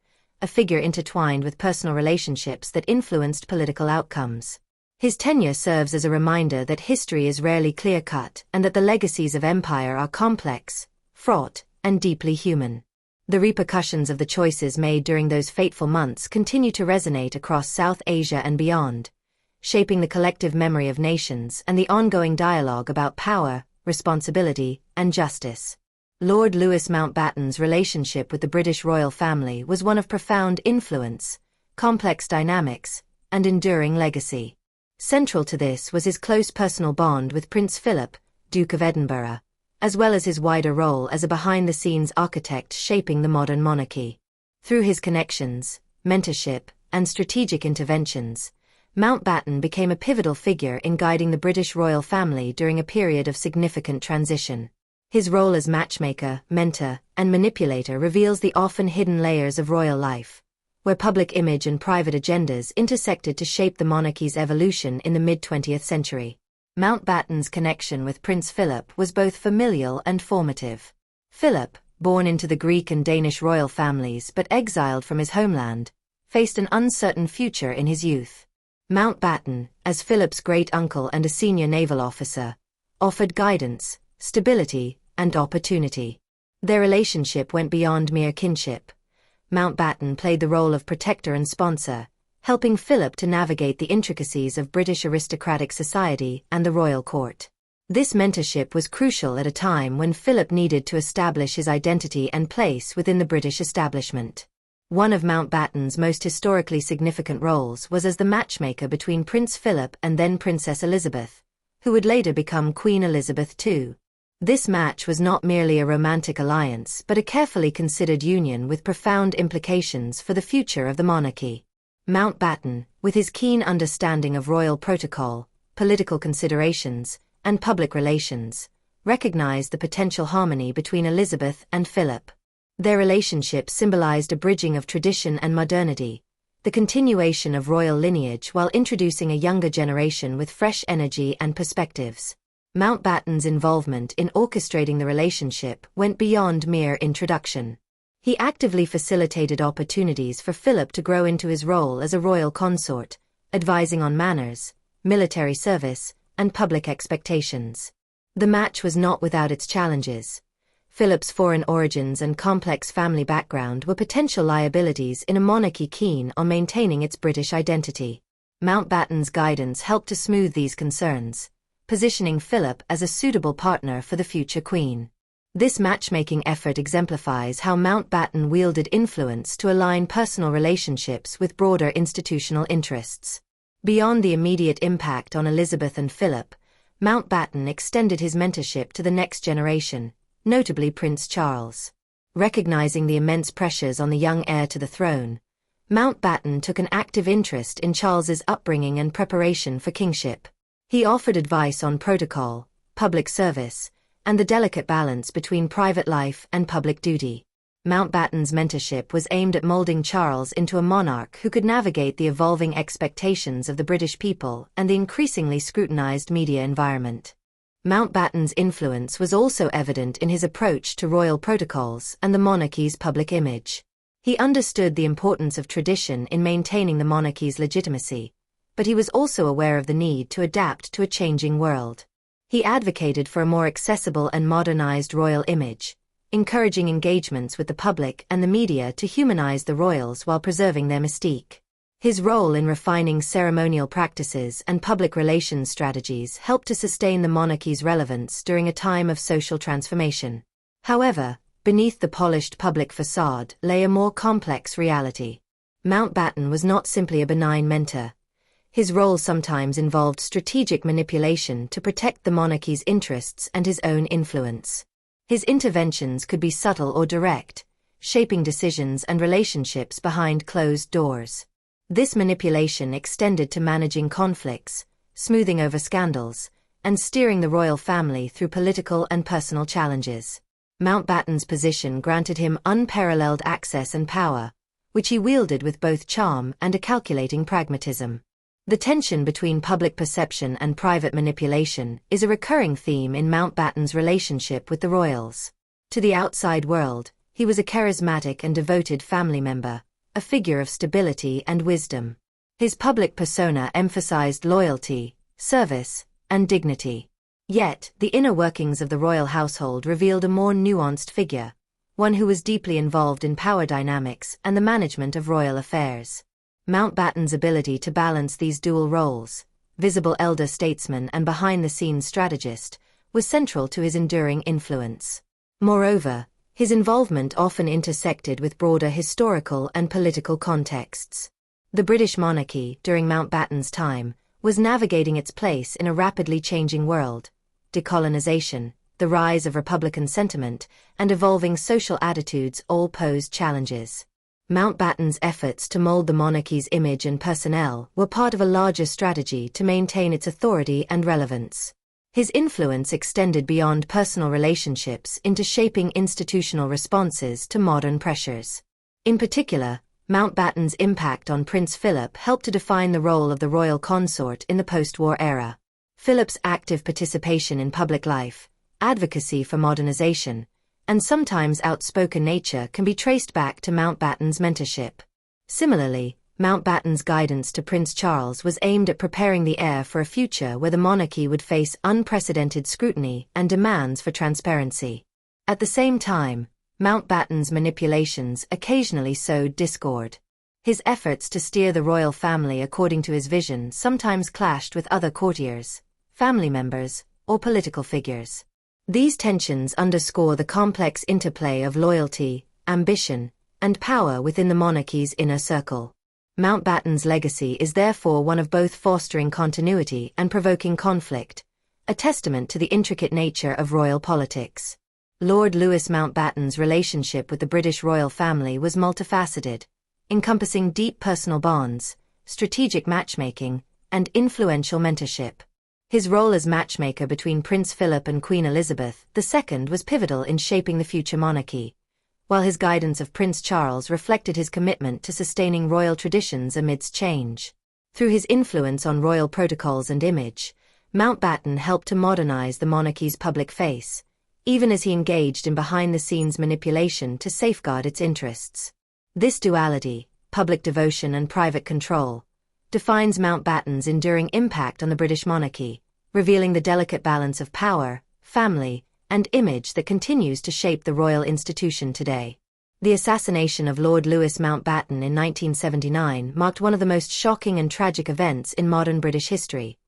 A figure intertwined with personal relationships that influenced political outcomes. His tenure serves as a reminder that history is rarely clear-cut and that the legacies of empire are complex, fraught, and deeply human. The repercussions of the choices made during those fateful months continue to resonate across South Asia and beyond, shaping the collective memory of nations and the ongoing dialogue about power, responsibility, and justice. Lord Louis Mountbatten's relationship with the British royal family was one of profound influence, complex dynamics, and enduring legacy. Central to this was his close personal bond with Prince Philip, Duke of Edinburgh, as well as his wider role as a behind-the-scenes architect shaping the modern monarchy. Through his connections, mentorship, and strategic interventions, Mountbatten became a pivotal figure in guiding the British royal family during a period of significant transition. His role as matchmaker, mentor, and manipulator reveals the often hidden layers of royal life, where public image and private agendas intersected to shape the monarchy's evolution in the mid-20th century. Mountbatten's connection with Prince Philip was both familial and formative. Philip, born into the Greek and Danish royal families but exiled from his homeland, faced an uncertain future in his youth. Mountbatten, as Philip's great-uncle and a senior naval officer, offered guidance, stability, and opportunity. Their relationship went beyond mere kinship. Mountbatten played the role of protector and sponsor, helping Philip to navigate the intricacies of British aristocratic society and the royal court. This mentorship was crucial at a time when Philip needed to establish his identity and place within the British establishment. One of Mountbatten's most historically significant roles was as the matchmaker between Prince Philip and then Princess Elizabeth, who would later become Queen Elizabeth II. This match was not merely a romantic alliance but a carefully considered union with profound implications for the future of the monarchy. Mountbatten, with his keen understanding of royal protocol, political considerations, and public relations, recognized the potential harmony between Elizabeth and Philip. Their relationship symbolized a bridging of tradition and modernity, the continuation of royal lineage while introducing a younger generation with fresh energy and perspectives. Mountbatten's involvement in orchestrating the relationship went beyond mere introduction. He actively facilitated opportunities for Philip to grow into his role as a royal consort, advising on manners, military service, and public expectations. The match was not without its challenges. Philip's foreign origins and complex family background were potential liabilities in a monarchy keen on maintaining its British identity. Mountbatten's guidance helped to smooth these concerns, positioning Philip as a suitable partner for the future queen. This matchmaking effort exemplifies how Mountbatten wielded influence to align personal relationships with broader institutional interests. Beyond the immediate impact on Elizabeth and Philip, Mountbatten extended his mentorship to the next generation, notably Prince Charles. Recognizing the immense pressures on the young heir to the throne, Mountbatten took an active interest in Charles's upbringing and preparation for kingship. He offered advice on protocol, public service, and the delicate balance between private life and public duty. Mountbatten's mentorship was aimed at molding Charles into a monarch who could navigate the evolving expectations of the British people and the increasingly scrutinized media environment. Mountbatten's influence was also evident in his approach to royal protocols and the monarchy's public image. He understood the importance of tradition in maintaining the monarchy's legitimacy, but he was also aware of the need to adapt to a changing world. He advocated for a more accessible and modernized royal image, encouraging engagements with the public and the media to humanize the royals while preserving their mystique. His role in refining ceremonial practices and public relations strategies helped to sustain the monarchy's relevance during a time of social transformation. However, beneath the polished public facade lay a more complex reality. Mountbatten was not simply a benign mentor. His role sometimes involved strategic manipulation to protect the monarchy's interests and his own influence. His interventions could be subtle or direct, shaping decisions and relationships behind closed doors. This manipulation extended to managing conflicts, smoothing over scandals, and steering the royal family through political and personal challenges. Mountbatten's position granted him unparalleled access and power, which he wielded with both charm and a calculating pragmatism. The tension between public perception and private manipulation is a recurring theme in Mountbatten's relationship with the royals. To the outside world, he was a charismatic and devoted family member, a figure of stability and wisdom. His public persona emphasized loyalty, service, and dignity. Yet, the inner workings of the royal household revealed a more nuanced figure, one who was deeply involved in power dynamics and the management of royal affairs. Mountbatten's ability to balance these dual roles, visible elder statesman and behind-the-scenes strategist, was central to his enduring influence. Moreover, his involvement often intersected with broader historical and political contexts. The British monarchy, during Mountbatten's time, was navigating its place in a rapidly changing world. Decolonization, the rise of republican sentiment, and evolving social attitudes all posed challenges. Mountbatten's efforts to mold the monarchy's image and personnel were part of a larger strategy to maintain its authority and relevance. His influence extended beyond personal relationships into shaping institutional responses to modern pressures. In particular, Mountbatten's impact on Prince Philip helped to define the role of the royal consort in the post-war era. Philip's active participation in public life, advocacy for modernization, and sometimes outspoken nature can be traced back to Mountbatten's mentorship. Similarly, Mountbatten's guidance to Prince Charles was aimed at preparing the heir for a future where the monarchy would face unprecedented scrutiny and demands for transparency. At the same time, Mountbatten's manipulations occasionally sowed discord. His efforts to steer the royal family according to his vision sometimes clashed with other courtiers, family members, or political figures. These tensions underscore the complex interplay of loyalty, ambition, and power within the monarchy's inner circle. Mountbatten's legacy is therefore one of both fostering continuity and provoking conflict, a testament to the intricate nature of royal politics. Lord Louis Mountbatten's relationship with the British royal family was multifaceted, encompassing deep personal bonds, strategic matchmaking, and influential mentorship. His role as matchmaker between Prince Philip and Queen Elizabeth II was pivotal in shaping the future monarchy, while his guidance of Prince Charles reflected his commitment to sustaining royal traditions amidst change. Through his influence on royal protocols and image, Mountbatten helped to modernize the monarchy's public face, even as he engaged in behind-the-scenes manipulation to safeguard its interests. This duality, public devotion and private control, defines Mountbatten's enduring impact on the British monarchy, revealing the delicate balance of power, family, and image that continues to shape the royal institution today. The assassination of Lord Louis Mountbatten in 1979 marked one of the most shocking and tragic events in modern British history,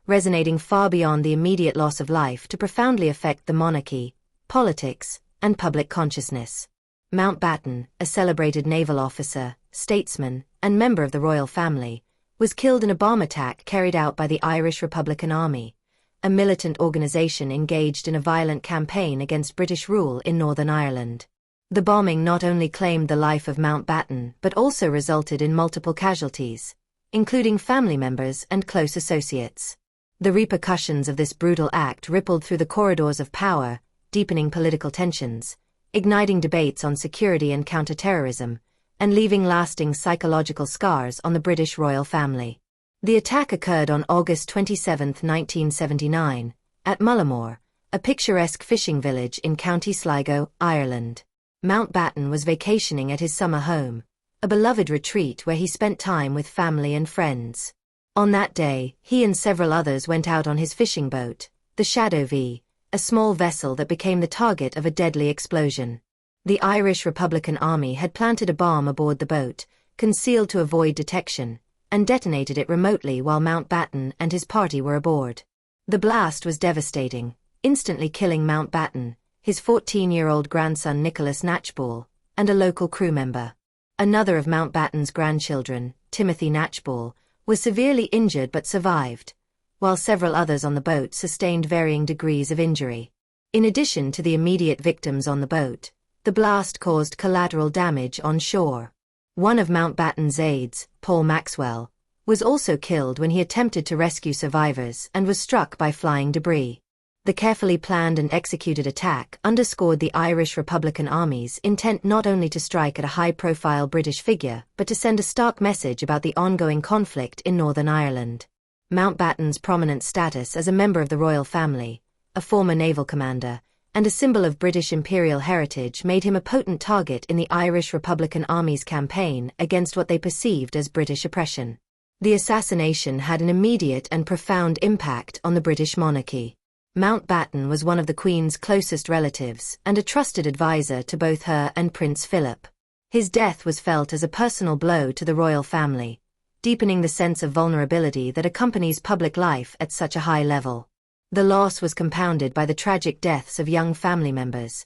resonating far beyond the immediate loss of life to profoundly affect the monarchy, politics, and public consciousness. Mountbatten, a celebrated naval officer, statesman, and member of the royal family, was killed in a bomb attack carried out by the Irish Republican Army, a militant organization engaged in a violent campaign against British rule in Northern Ireland. The bombing not only claimed the life of Mountbatten but also resulted in multiple casualties, including family members and close associates. The repercussions of this brutal act rippled through the corridors of power, deepening political tensions, igniting debates on security and counterterrorism, and leaving lasting psychological scars on the British royal family. The attack occurred on August 27, 1979, at Mullimore, a picturesque fishing village in County Sligo, Ireland. Mountbatten was vacationing at his summer home, a beloved retreat where he spent time with family and friends. On that day, he and several others went out on his fishing boat, the Shadow V, a small vessel that became the target of a deadly explosion. The Irish Republican Army had planted a bomb aboard the boat, concealed to avoid detection, and detonated it remotely while Mountbatten and his party were aboard. The blast was devastating, instantly killing Mountbatten, his 14-year-old grandson Nicholas Knatchball, and a local crew member. Another of Mountbatten's grandchildren, Timothy Knatchball, was severely injured but survived, while several others on the boat sustained varying degrees of injury. In addition to the immediate victims on the boat, the blast caused collateral damage on shore. One of Mountbatten's aides, Paul Maxwell, was also killed when he attempted to rescue survivors and was struck by flying debris. The carefully planned and executed attack underscored the Irish Republican Army's intent not only to strike at a high-profile British figure but to send a stark message about the ongoing conflict in Northern Ireland. Mountbatten's prominent status as a member of the royal family, a former naval commander, and a symbol of British imperial heritage made him a potent target in the Irish Republican Army's campaign against what they perceived as British oppression. The assassination had an immediate and profound impact on the British monarchy. Mountbatten was one of the Queen's closest relatives and a trusted advisor to both her and Prince Philip. His death was felt as a personal blow to the royal family, deepening the sense of vulnerability that accompanies public life at such a high level. The loss was compounded by the tragic deaths of young family members,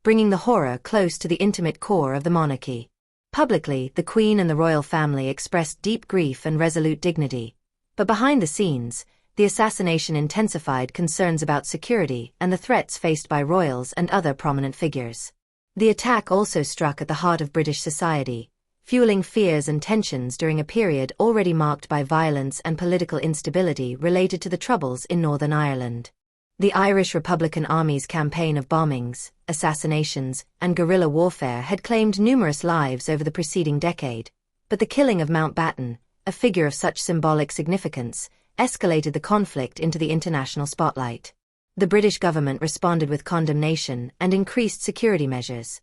bringing the horror close to the intimate core of the monarchy. Publicly, the Queen and the royal family expressed deep grief and resolute dignity, but behind the scenes, the assassination intensified concerns about security and the threats faced by royals and other prominent figures. The attack also struck at the heart of British society, fueling fears and tensions during a period already marked by violence and political instability related to the Troubles in Northern Ireland. The Irish Republican Army's campaign of bombings, assassinations, and guerrilla warfare had claimed numerous lives over the preceding decade, but the killing of Mountbatten, a figure of such symbolic significance, escalated the conflict into the international spotlight. The British government responded with condemnation and increased security measures,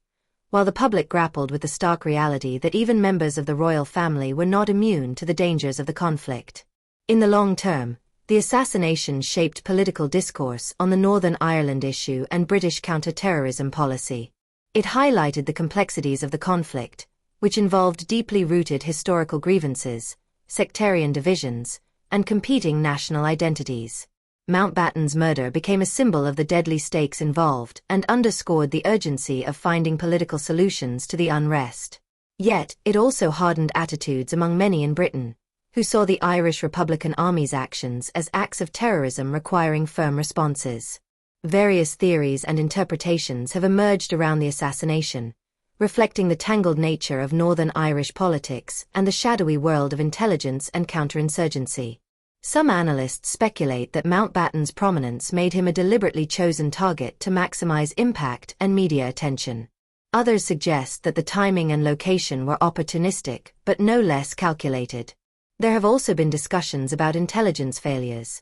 while the public grappled with the stark reality that even members of the royal family were not immune to the dangers of the conflict. In the long term, the assassination shaped political discourse on the Northern Ireland issue and British counter-terrorism policy. It highlighted the complexities of the conflict, which involved deeply rooted historical grievances, sectarian divisions, and competing national identities. Mountbatten's murder became a symbol of the deadly stakes involved and underscored the urgency of finding political solutions to the unrest. Yet, it also hardened attitudes among many in Britain, who saw the Irish Republican Army's actions as acts of terrorism requiring firm responses. Various theories and interpretations have emerged around the assassination, reflecting the tangled nature of Northern Irish politics and the shadowy world of intelligence and counterinsurgency. Some analysts speculate that Mountbatten's prominence made him a deliberately chosen target to maximize impact and media attention. Others suggest that the timing and location were opportunistic but no less calculated. There have also been discussions about intelligence failures,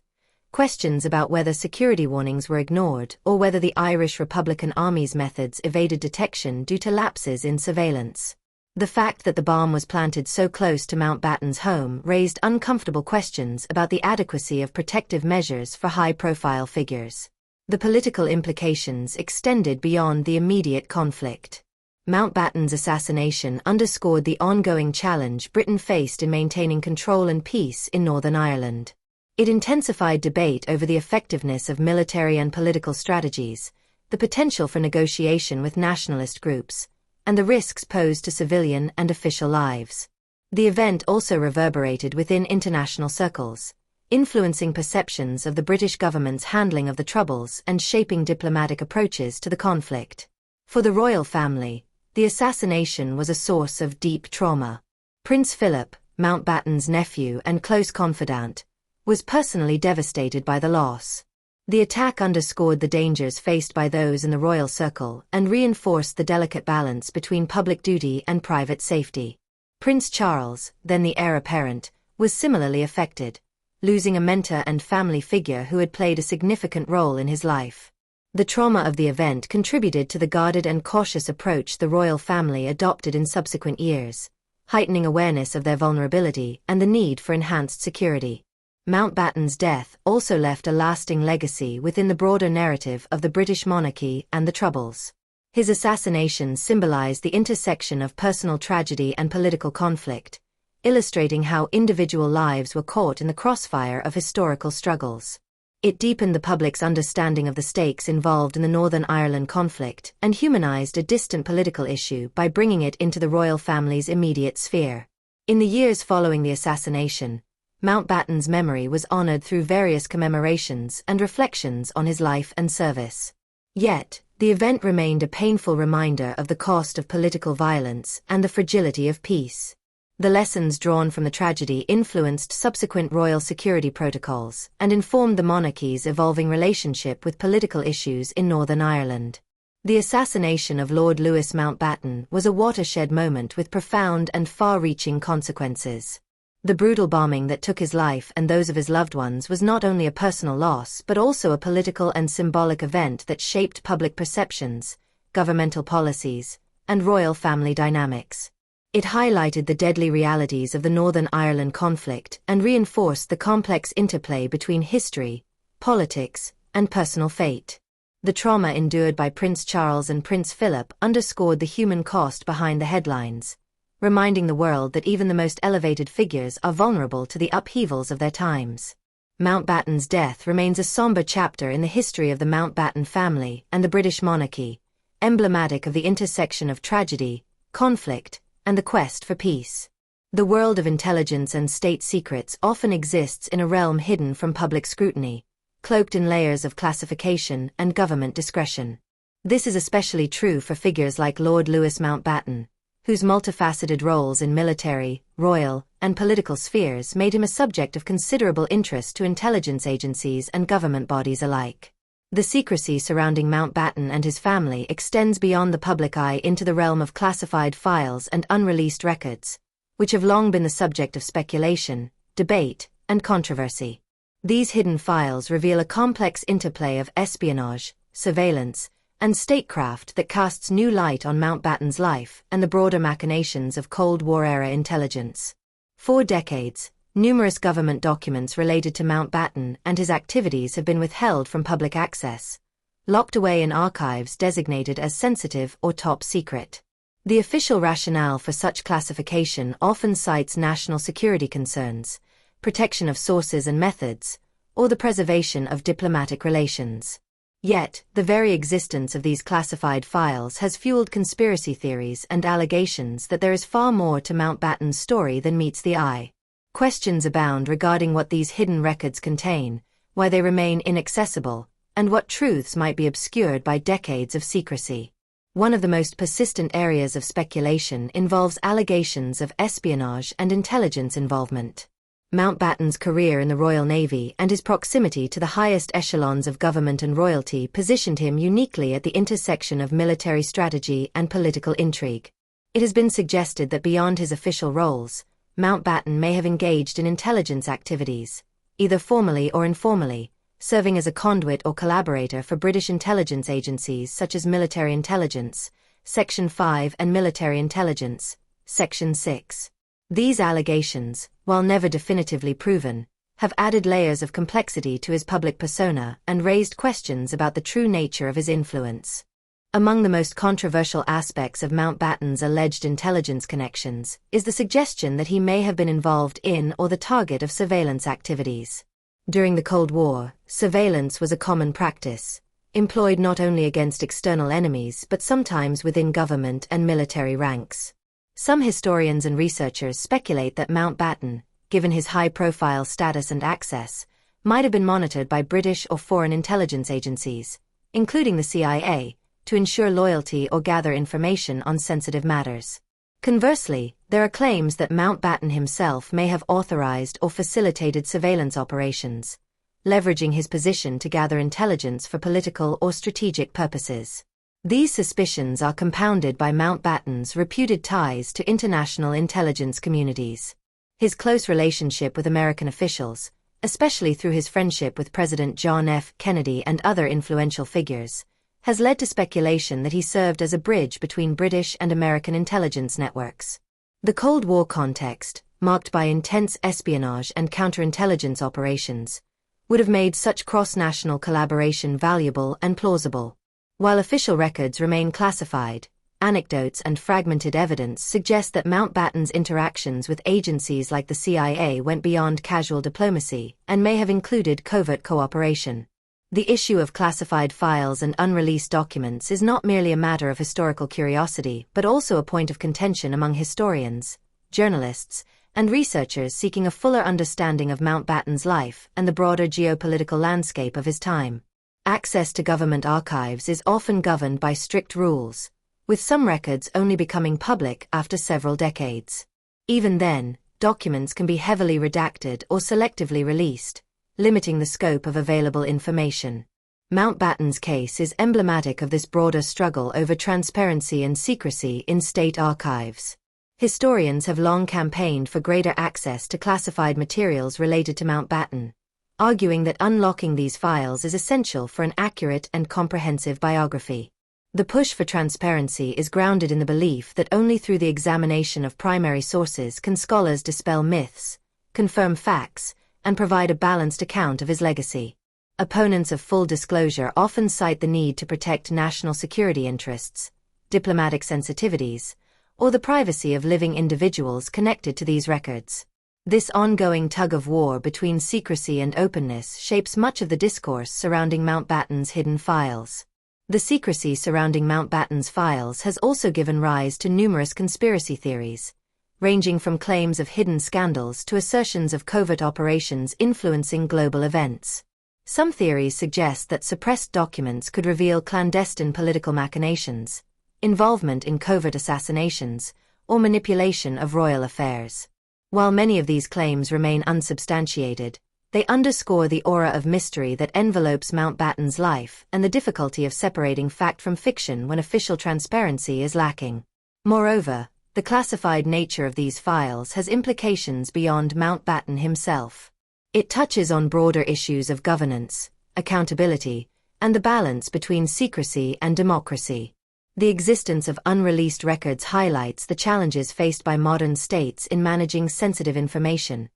questions about whether security warnings were ignored or whether the Irish Republican Army's methods evaded detection due to lapses in surveillance. The fact that the bomb was planted so close to Mountbatten's home raised uncomfortable questions about the adequacy of protective measures for high-profile figures. The political implications extended beyond the immediate conflict. Mountbatten's assassination underscored the ongoing challenge Britain faced in maintaining control and peace in Northern Ireland. It intensified debate over the effectiveness of military and political strategies, the potential for negotiation with nationalist groups, and the risks posed to civilian and official lives. The event also reverberated within international circles, influencing perceptions of the British government's handling of the Troubles and shaping diplomatic approaches to the conflict. For the royal family, the assassination was a source of deep trauma. Prince Philip, Mountbatten's nephew and close confidant, was personally devastated by the loss. The attack underscored the dangers faced by those in the royal circle and reinforced the delicate balance between public duty and private safety. Prince Charles, then the heir apparent, was similarly affected, losing a mentor and family figure who had played a significant role in his life. The trauma of the event contributed to the guarded and cautious approach the royal family adopted in subsequent years, heightening awareness of their vulnerability and the need for enhanced security. Mountbatten's death also left a lasting legacy within the broader narrative of the British monarchy and the Troubles. His assassination symbolized the intersection of personal tragedy and political conflict, illustrating how individual lives were caught in the crossfire of historical struggles. It deepened the public's understanding of the stakes involved in the Northern Ireland conflict and humanized a distant political issue by bringing it into the royal family's immediate sphere. In the years following the assassination, Mountbatten's memory was honored through various commemorations and reflections on his life and service. Yet, the event remained a painful reminder of the cost of political violence and the fragility of peace. The lessons drawn from the tragedy influenced subsequent royal security protocols and informed the monarchy's evolving relationship with political issues in Northern Ireland. The assassination of Lord Louis Mountbatten was a watershed moment with profound and far-reaching consequences. The brutal bombing that took his life and those of his loved ones was not only a personal loss but also a political and symbolic event that shaped public perceptions, governmental policies, and royal family dynamics. It highlighted the deadly realities of the Northern Ireland conflict and reinforced the complex interplay between history, politics, and personal fate. The trauma endured by Prince Charles and Prince Philip underscored the human cost behind the headlines, reminding the world that even the most elevated figures are vulnerable to the upheavals of their times. Mountbatten's death remains a somber chapter in the history of the Mountbatten family and the British monarchy, emblematic of the intersection of tragedy, conflict, and the quest for peace. The world of intelligence and state secrets often exists in a realm hidden from public scrutiny, cloaked in layers of classification and government discretion. This is especially true for figures like Lord Louis Mountbatten, whose multifaceted roles in military, royal, and political spheres made him a subject of considerable interest to intelligence agencies and government bodies alike. The secrecy surrounding Mountbatten and his family extends beyond the public eye into the realm of classified files and unreleased records, which have long been the subject of speculation, debate, and controversy. These hidden files reveal a complex interplay of espionage, surveillance, and statecraft that casts new light on Mountbatten's life and the broader machinations of Cold War-era intelligence. For decades, numerous government documents related to Mountbatten and his activities have been withheld from public access, locked away in archives designated as sensitive or top secret. The official rationale for such classification often cites national security concerns, protection of sources and methods, or the preservation of diplomatic relations. Yet, the very existence of these classified files has fueled conspiracy theories and allegations that there is far more to Mountbatten's story than meets the eye. Questions abound regarding what these hidden records contain, why they remain inaccessible, and what truths might be obscured by decades of secrecy. One of the most persistent areas of speculation involves allegations of espionage and intelligence involvement. Mountbatten's career in the Royal Navy and his proximity to the highest echelons of government and royalty positioned him uniquely at the intersection of military strategy and political intrigue. It has been suggested that beyond his official roles, Mountbatten may have engaged in intelligence activities, either formally or informally, serving as a conduit or collaborator for British intelligence agencies such as Military Intelligence, Section 5 and Military Intelligence, Section 6. These allegations, while never definitively proven, have added layers of complexity to his public persona and raised questions about the true nature of his influence. Among the most controversial aspects of Mountbatten's alleged intelligence connections is the suggestion that he may have been involved in or the target of surveillance activities. During the Cold War, surveillance was a common practice, employed not only against external enemies but sometimes within government and military ranks. Some historians and researchers speculate that Mountbatten, given his high-profile status and access, might have been monitored by British or foreign intelligence agencies, including the CIA, to ensure loyalty or gather information on sensitive matters. Conversely, there are claims that Mountbatten himself may have authorized or facilitated surveillance operations, leveraging his position to gather intelligence for political or strategic purposes. These suspicions are compounded by Mountbatten's reputed ties to international intelligence communities. His close relationship with American officials, especially through his friendship with President John F. Kennedy and other influential figures, has led to speculation that he served as a bridge between British and American intelligence networks. The Cold War context, marked by intense espionage and counterintelligence operations, would have made such cross-national collaboration valuable and plausible. While official records remain classified, anecdotes and fragmented evidence suggest that Mountbatten's interactions with agencies like the CIA went beyond casual diplomacy and may have included covert cooperation. The issue of classified files and unreleased documents is not merely a matter of historical curiosity but also a point of contention among historians, journalists, and researchers seeking a fuller understanding of Mountbatten's life and the broader geopolitical landscape of his time. Access to government archives is often governed by strict rules, with some records only becoming public after several decades. Even then, documents can be heavily redacted or selectively released, limiting the scope of available information. Mountbatten's case is emblematic of this broader struggle over transparency and secrecy in state archives. Historians have long campaigned for greater access to classified materials related to Mountbatten, arguing that unlocking these files is essential for an accurate and comprehensive biography. The push for transparency is grounded in the belief that only through the examination of primary sources can scholars dispel myths, confirm facts, and provide a balanced account of his legacy. Opponents of full disclosure often cite the need to protect national security interests, diplomatic sensitivities, or the privacy of living individuals connected to these records. This ongoing tug-of-war between secrecy and openness shapes much of the discourse surrounding Mountbatten's hidden files. The secrecy surrounding Mountbatten's files has also given rise to numerous conspiracy theories, ranging from claims of hidden scandals to assertions of covert operations influencing global events. Some theories suggest that suppressed documents could reveal clandestine political machinations, involvement in covert assassinations, or manipulation of royal affairs. While many of these claims remain unsubstantiated, they underscore the aura of mystery that envelopes Mountbatten's life and the difficulty of separating fact from fiction when official transparency is lacking. Moreover, the classified nature of these files has implications beyond Mountbatten himself. It touches on broader issues of governance, accountability, and the balance between secrecy and democracy. The existence of unreleased records highlights the challenges faced by modern states in managing sensitive information,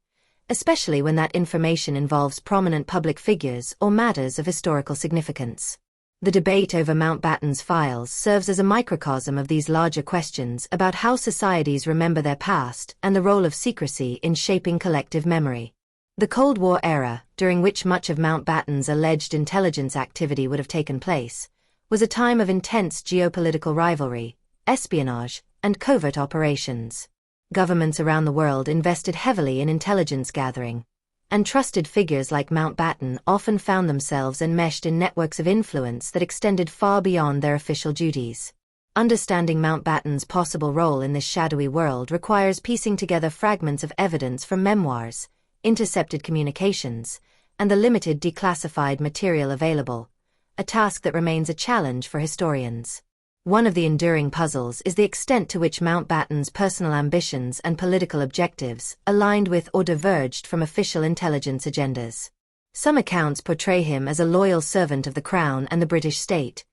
especially when that information involves prominent public figures or matters of historical significance. The debate over Mountbatten's files serves as a microcosm of these larger questions about how societies remember their past and the role of secrecy in shaping collective memory. The Cold War era, during which much of Mountbatten's alleged intelligence activity would have taken place, was a time of intense geopolitical rivalry, espionage, and covert operations. Governments around the world invested heavily in intelligence gathering, and trusted figures like Mountbatten often found themselves enmeshed in networks of influence that extended far beyond their official duties. Understanding Mountbatten's possible role in this shadowy world requires piecing together fragments of evidence from memoirs, intercepted communications, and the limited declassified material available, a task that remains a challenge for historians. One of the enduring puzzles is the extent to which Mountbatten's personal ambitions and political objectives aligned with or diverged from official intelligence agendas. Some accounts portray him as a loyal servant of the Crown and the British state,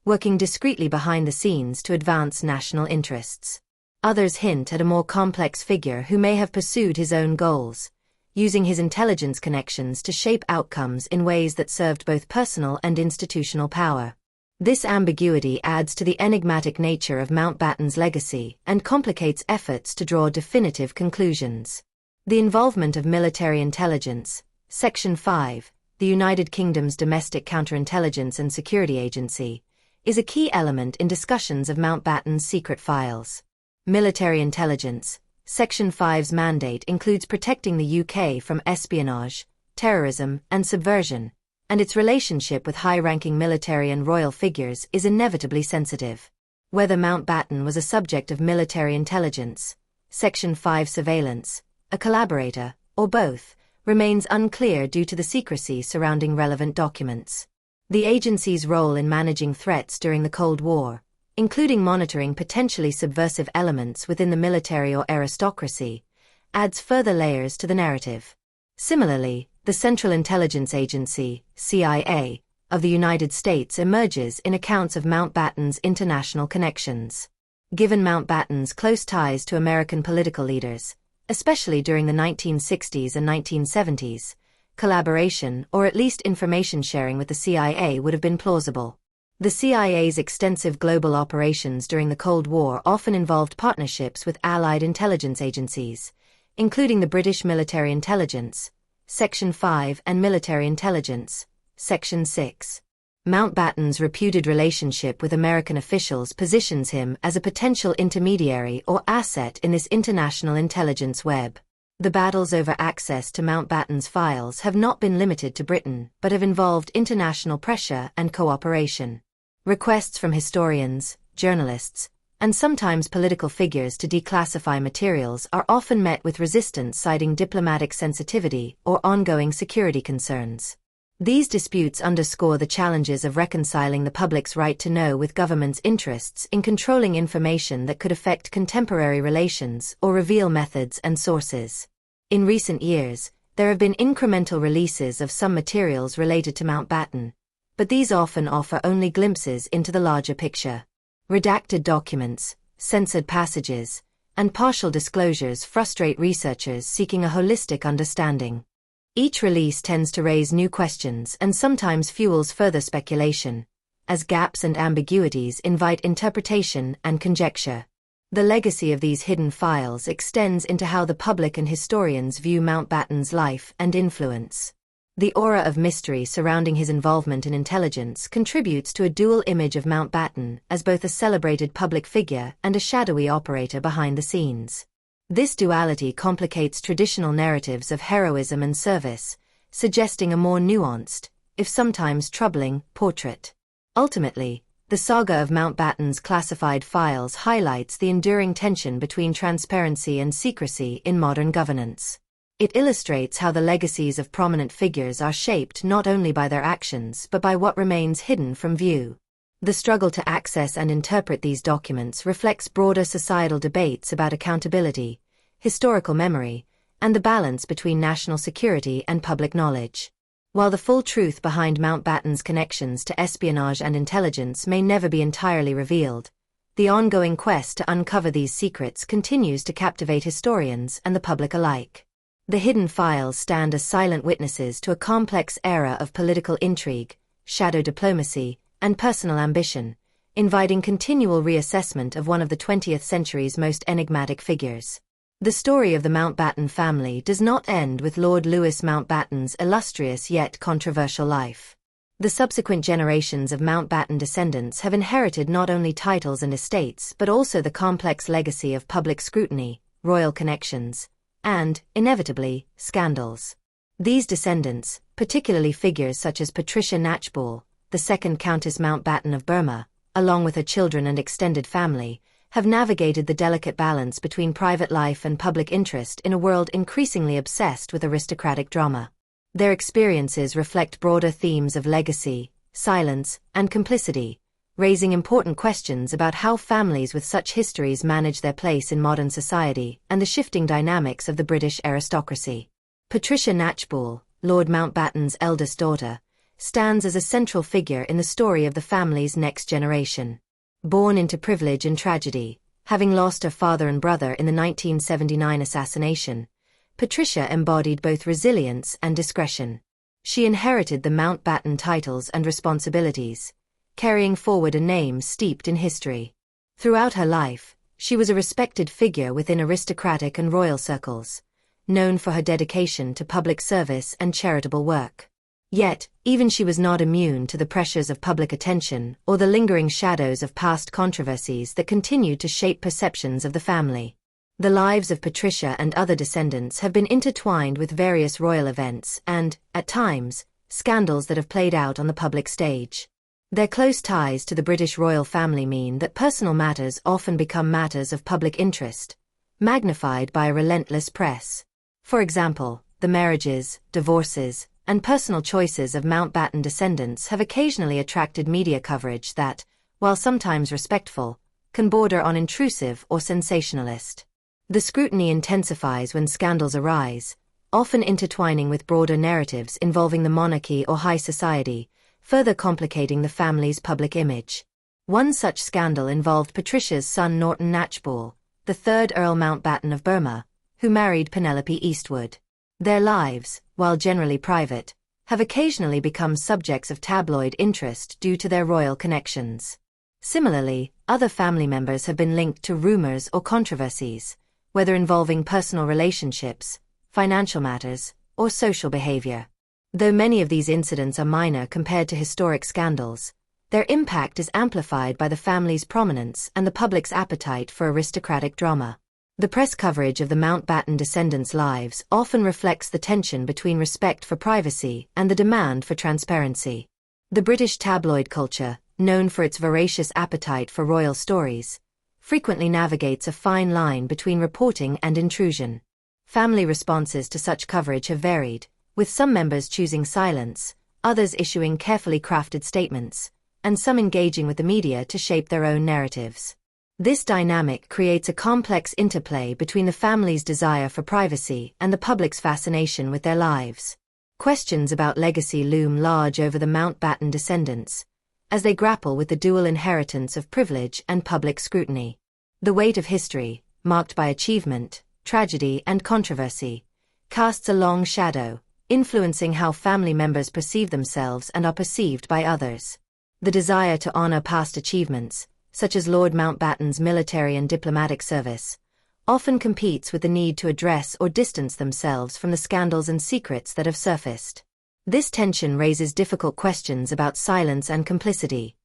working discreetly behind the scenes to advance national interests. Others hint at a more complex figure who may have pursued his own goals, using his intelligence connections to shape outcomes in ways that served both personal and institutional power. This ambiguity adds to the enigmatic nature of Mountbatten's legacy and complicates efforts to draw definitive conclusions. The involvement of military intelligence, Section 5, the United Kingdom's domestic counterintelligence and security agency, is a key element in discussions of Mountbatten's secret files. Military intelligence. Section 5's mandate includes protecting the UK from espionage, terrorism, and subversion, and its relationship with high-ranking military and royal figures is inevitably sensitive. Whether Mountbatten was a subject of military intelligence, Section 5 surveillance, a collaborator, or both, remains unclear due to the secrecy surrounding relevant documents. The agency's role in managing threats during the Cold War, including monitoring potentially subversive elements within the military or aristocracy, adds further layers to the narrative. Similarly, the Central Intelligence Agency, CIA, of the United States emerges in accounts of Mountbatten's international connections. Given Mountbatten's close ties to American political leaders, especially during the 1960s and 1970s, collaboration or at least information sharing with the CIA would have been plausible. The CIA's extensive global operations during the Cold War often involved partnerships with allied intelligence agencies, including the British Military Intelligence, Section 5, and Military Intelligence, Section 6. Mountbatten's reputed relationship with American officials positions him as a potential intermediary or asset in this international intelligence web. The battles over access to Mountbatten's files have not been limited to Britain, but have involved international pressure and cooperation. Requests from historians, journalists, and sometimes political figures to declassify materials are often met with resistance, citing diplomatic sensitivity or ongoing security concerns. These disputes underscore the challenges of reconciling the public's right to know with government's interests in controlling information that could affect contemporary relations or reveal methods and sources. In recent years, there have been incremental releases of some materials related to Mountbatten, but these often offer only glimpses into the larger picture. Redacted documents, censored passages, and partial disclosures frustrate researchers seeking a holistic understanding. Each release tends to raise new questions and sometimes fuels further speculation, as gaps and ambiguities invite interpretation and conjecture. The legacy of these hidden files extends into how the public and historians view Mountbatten's life and influence. The aura of mystery surrounding his involvement in intelligence contributes to a dual image of Mountbatten as both a celebrated public figure and a shadowy operator behind the scenes. This duality complicates traditional narratives of heroism and service, suggesting a more nuanced, if sometimes troubling, portrait. Ultimately, the saga of Mountbatten's classified files highlights the enduring tension between transparency and secrecy in modern governance. It illustrates how the legacies of prominent figures are shaped not only by their actions but by what remains hidden from view. The struggle to access and interpret these documents reflects broader societal debates about accountability, historical memory, and the balance between national security and public knowledge. While the full truth behind Mountbatten's connections to espionage and intelligence may never be entirely revealed, the ongoing quest to uncover these secrets continues to captivate historians and the public alike. The hidden files stand as silent witnesses to a complex era of political intrigue, shadow diplomacy, and personal ambition, inviting continual reassessment of one of the 20th century's most enigmatic figures. The story of the Mountbatten family does not end with Lord Louis Mountbatten's illustrious yet controversial life. The subsequent generations of Mountbatten descendants have inherited not only titles and estates but also the complex legacy of public scrutiny, royal connections, and, inevitably, scandals. These descendants, particularly figures such as Patricia Knatchbull, the second Countess Mountbatten of Burma, along with her children and extended family, have navigated the delicate balance between private life and public interest in a world increasingly obsessed with aristocratic drama. Their experiences reflect broader themes of legacy, silence, and complicity, raising important questions about how families with such histories manage their place in modern society and the shifting dynamics of the British aristocracy. Patricia Knatchbull, Lord Mountbatten's eldest daughter, stands as a central figure in the story of the family's next generation. Born into privilege and tragedy, having lost her father and brother in the 1979 assassination, Patricia embodied both resilience and discretion. She inherited the Mountbatten titles and responsibilities, carrying forward a name steeped in history. Throughout her life, she was a respected figure within aristocratic and royal circles, known for her dedication to public service and charitable work. Yet, even she was not immune to the pressures of public attention or the lingering shadows of past controversies that continued to shape perceptions of the family. The lives of Patricia and other descendants have been intertwined with various royal events and, at times, scandals that have played out on the public stage. Their close ties to the British royal family mean that personal matters often become matters of public interest, magnified by a relentless press. For example, the marriages, divorces, and personal choices of Mountbatten descendants have occasionally attracted media coverage that, while sometimes respectful, can border on intrusive or sensationalist. The scrutiny intensifies when scandals arise, often intertwining with broader narratives involving the monarchy or high society, further complicating the family's public image. One such scandal involved Patricia's son Norton Knatchbull, the third Earl Mountbatten of Burma, who married Penelope Eastwood. Their lives, while generally private, have occasionally become subjects of tabloid interest due to their royal connections. Similarly, other family members have been linked to rumors or controversies, whether involving personal relationships, financial matters, or social behavior. Though many of these incidents are minor compared to historic scandals, their impact is amplified by the family's prominence and the public's appetite for aristocratic drama. The press coverage of the Mountbatten descendants' lives often reflects the tension between respect for privacy and the demand for transparency. The British tabloid culture, known for its voracious appetite for royal stories, frequently navigates a fine line between reporting and intrusion. Family responses to such coverage have varied, with some members choosing silence, others issuing carefully crafted statements, and some engaging with the media to shape their own narratives. This dynamic creates a complex interplay between the family's desire for privacy and the public's fascination with their lives. Questions about legacy loom large over the Mountbatten descendants, as they grapple with the dual inheritance of privilege and public scrutiny. The weight of history, marked by achievement, tragedy, and controversy, casts a long shadow, influencing how family members perceive themselves and are perceived by others. The desire to honor past achievements, such as Lord Mountbatten's military and diplomatic service, often competes with the need to address or distance themselves from the scandals and secrets that have surfaced. This tension raises difficult questions about silence and complicity.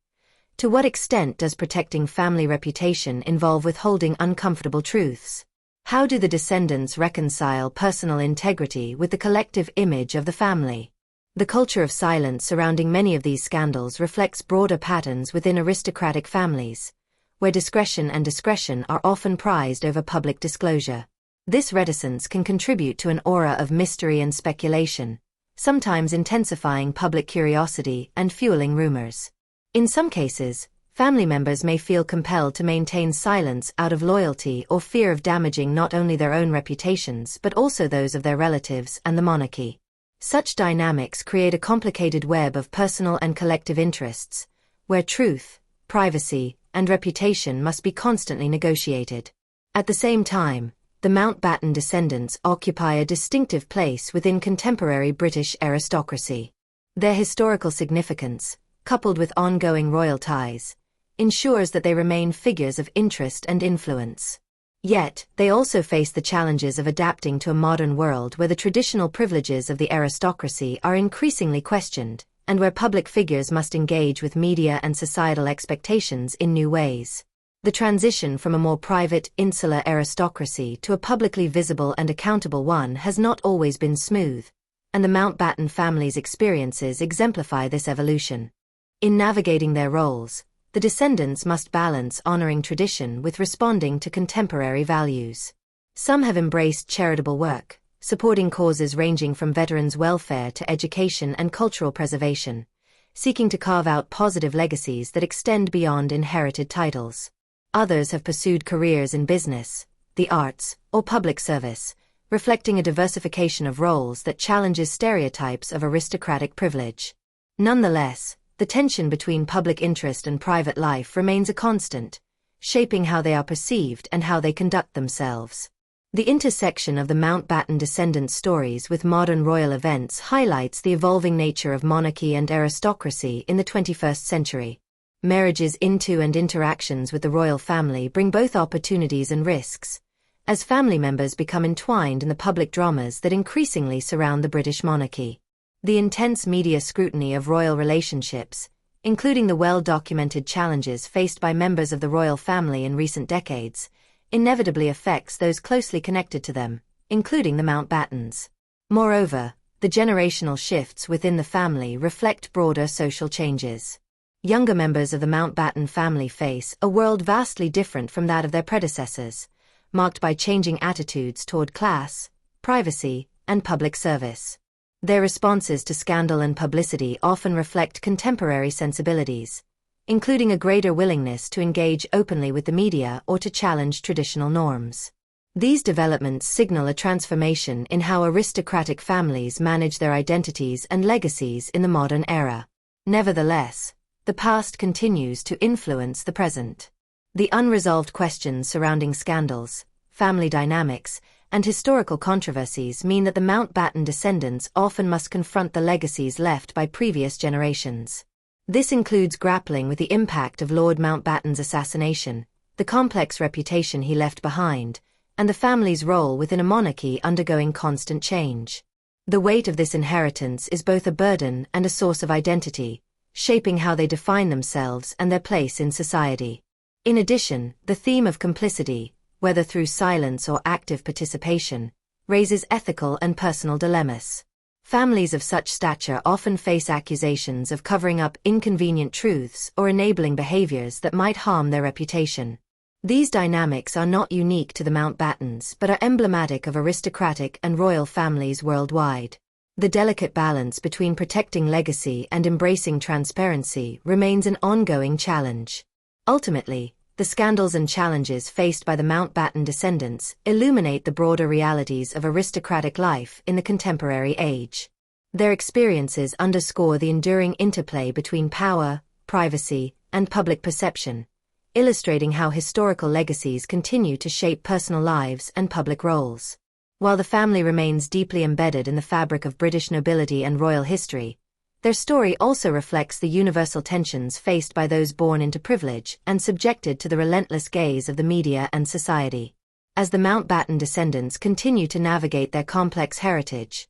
To what extent does protecting family reputation involve withholding uncomfortable truths? How do the descendants reconcile personal integrity with the collective image of the family? The culture of silence surrounding many of these scandals reflects broader patterns within aristocratic families, where discretion are often prized over public disclosure. This reticence can contribute to an aura of mystery and speculation, sometimes intensifying public curiosity and fueling rumors. In some cases, family members may feel compelled to maintain silence out of loyalty or fear of damaging not only their own reputations but also those of their relatives and the monarchy. Such dynamics create a complicated web of personal and collective interests, where truth, privacy, and reputation must be constantly negotiated. At the same time, the Mountbatten descendants occupy a distinctive place within contemporary British aristocracy. Their historical significance, coupled with ongoing royal ties, ensures that they remain figures of interest and influence. Yet, they also face the challenges of adapting to a modern world where the traditional privileges of the aristocracy are increasingly questioned, and where public figures must engage with media and societal expectations in new ways. The transition from a more private, insular aristocracy to a publicly visible and accountable one has not always been smooth, and the Mountbatten family's experiences exemplify this evolution. In navigating their roles, the descendants must balance honoring tradition with responding to contemporary values. Some have embraced charitable work, supporting causes ranging from veterans' welfare to education and cultural preservation, seeking to carve out positive legacies that extend beyond inherited titles. Others have pursued careers in business, the arts, or public service, reflecting a diversification of roles that challenges stereotypes of aristocratic privilege. Nonetheless, the tension between public interest and private life remains a constant, shaping how they are perceived and how they conduct themselves. The intersection of the Mountbatten descendants' stories with modern royal events highlights the evolving nature of monarchy and aristocracy in the 21st century. Marriages into and interactions with the royal family bring both opportunities and risks, as family members become entwined in the public dramas that increasingly surround the British monarchy. The intense media scrutiny of royal relationships, including the well-documented challenges faced by members of the royal family in recent decades, inevitably affects those closely connected to them, including the Mountbattens. Moreover, the generational shifts within the family reflect broader social changes. Younger members of the Mountbatten family face a world vastly different from that of their predecessors, marked by changing attitudes toward class, privacy, and public service. Their responses to scandal and publicity often reflect contemporary sensibilities, including a greater willingness to engage openly with the media or to challenge traditional norms. These developments signal a transformation in how aristocratic families manage their identities and legacies in the modern era. Nevertheless, the past continues to influence the present. The unresolved questions surrounding scandals, family dynamics, and historical controversies mean that the Mountbatten descendants often must confront the legacies left by previous generations. This includes grappling with the impact of Lord Mountbatten's assassination, the complex reputation he left behind, and the family's role within a monarchy undergoing constant change. The weight of this inheritance is both a burden and a source of identity, shaping how they define themselves and their place in society. In addition, the theme of complicity, whether through silence or active participation, raises ethical and personal dilemmas. Families of such stature often face accusations of covering up inconvenient truths or enabling behaviors that might harm their reputation. These dynamics are not unique to the Mountbattens but are emblematic of aristocratic and royal families worldwide. The delicate balance between protecting legacy and embracing transparency remains an ongoing challenge. Ultimately, the scandals and challenges faced by the Mountbatten descendants illuminate the broader realities of aristocratic life in the contemporary age. Their experiences underscore the enduring interplay between power, privacy, and public perception, illustrating how historical legacies continue to shape personal lives and public roles. While the family remains deeply embedded in the fabric of British nobility and royal history, their story also reflects the universal tensions faced by those born into privilege and subjected to the relentless gaze of the media and society. As the Mountbatten descendants continue to navigate their complex heritage,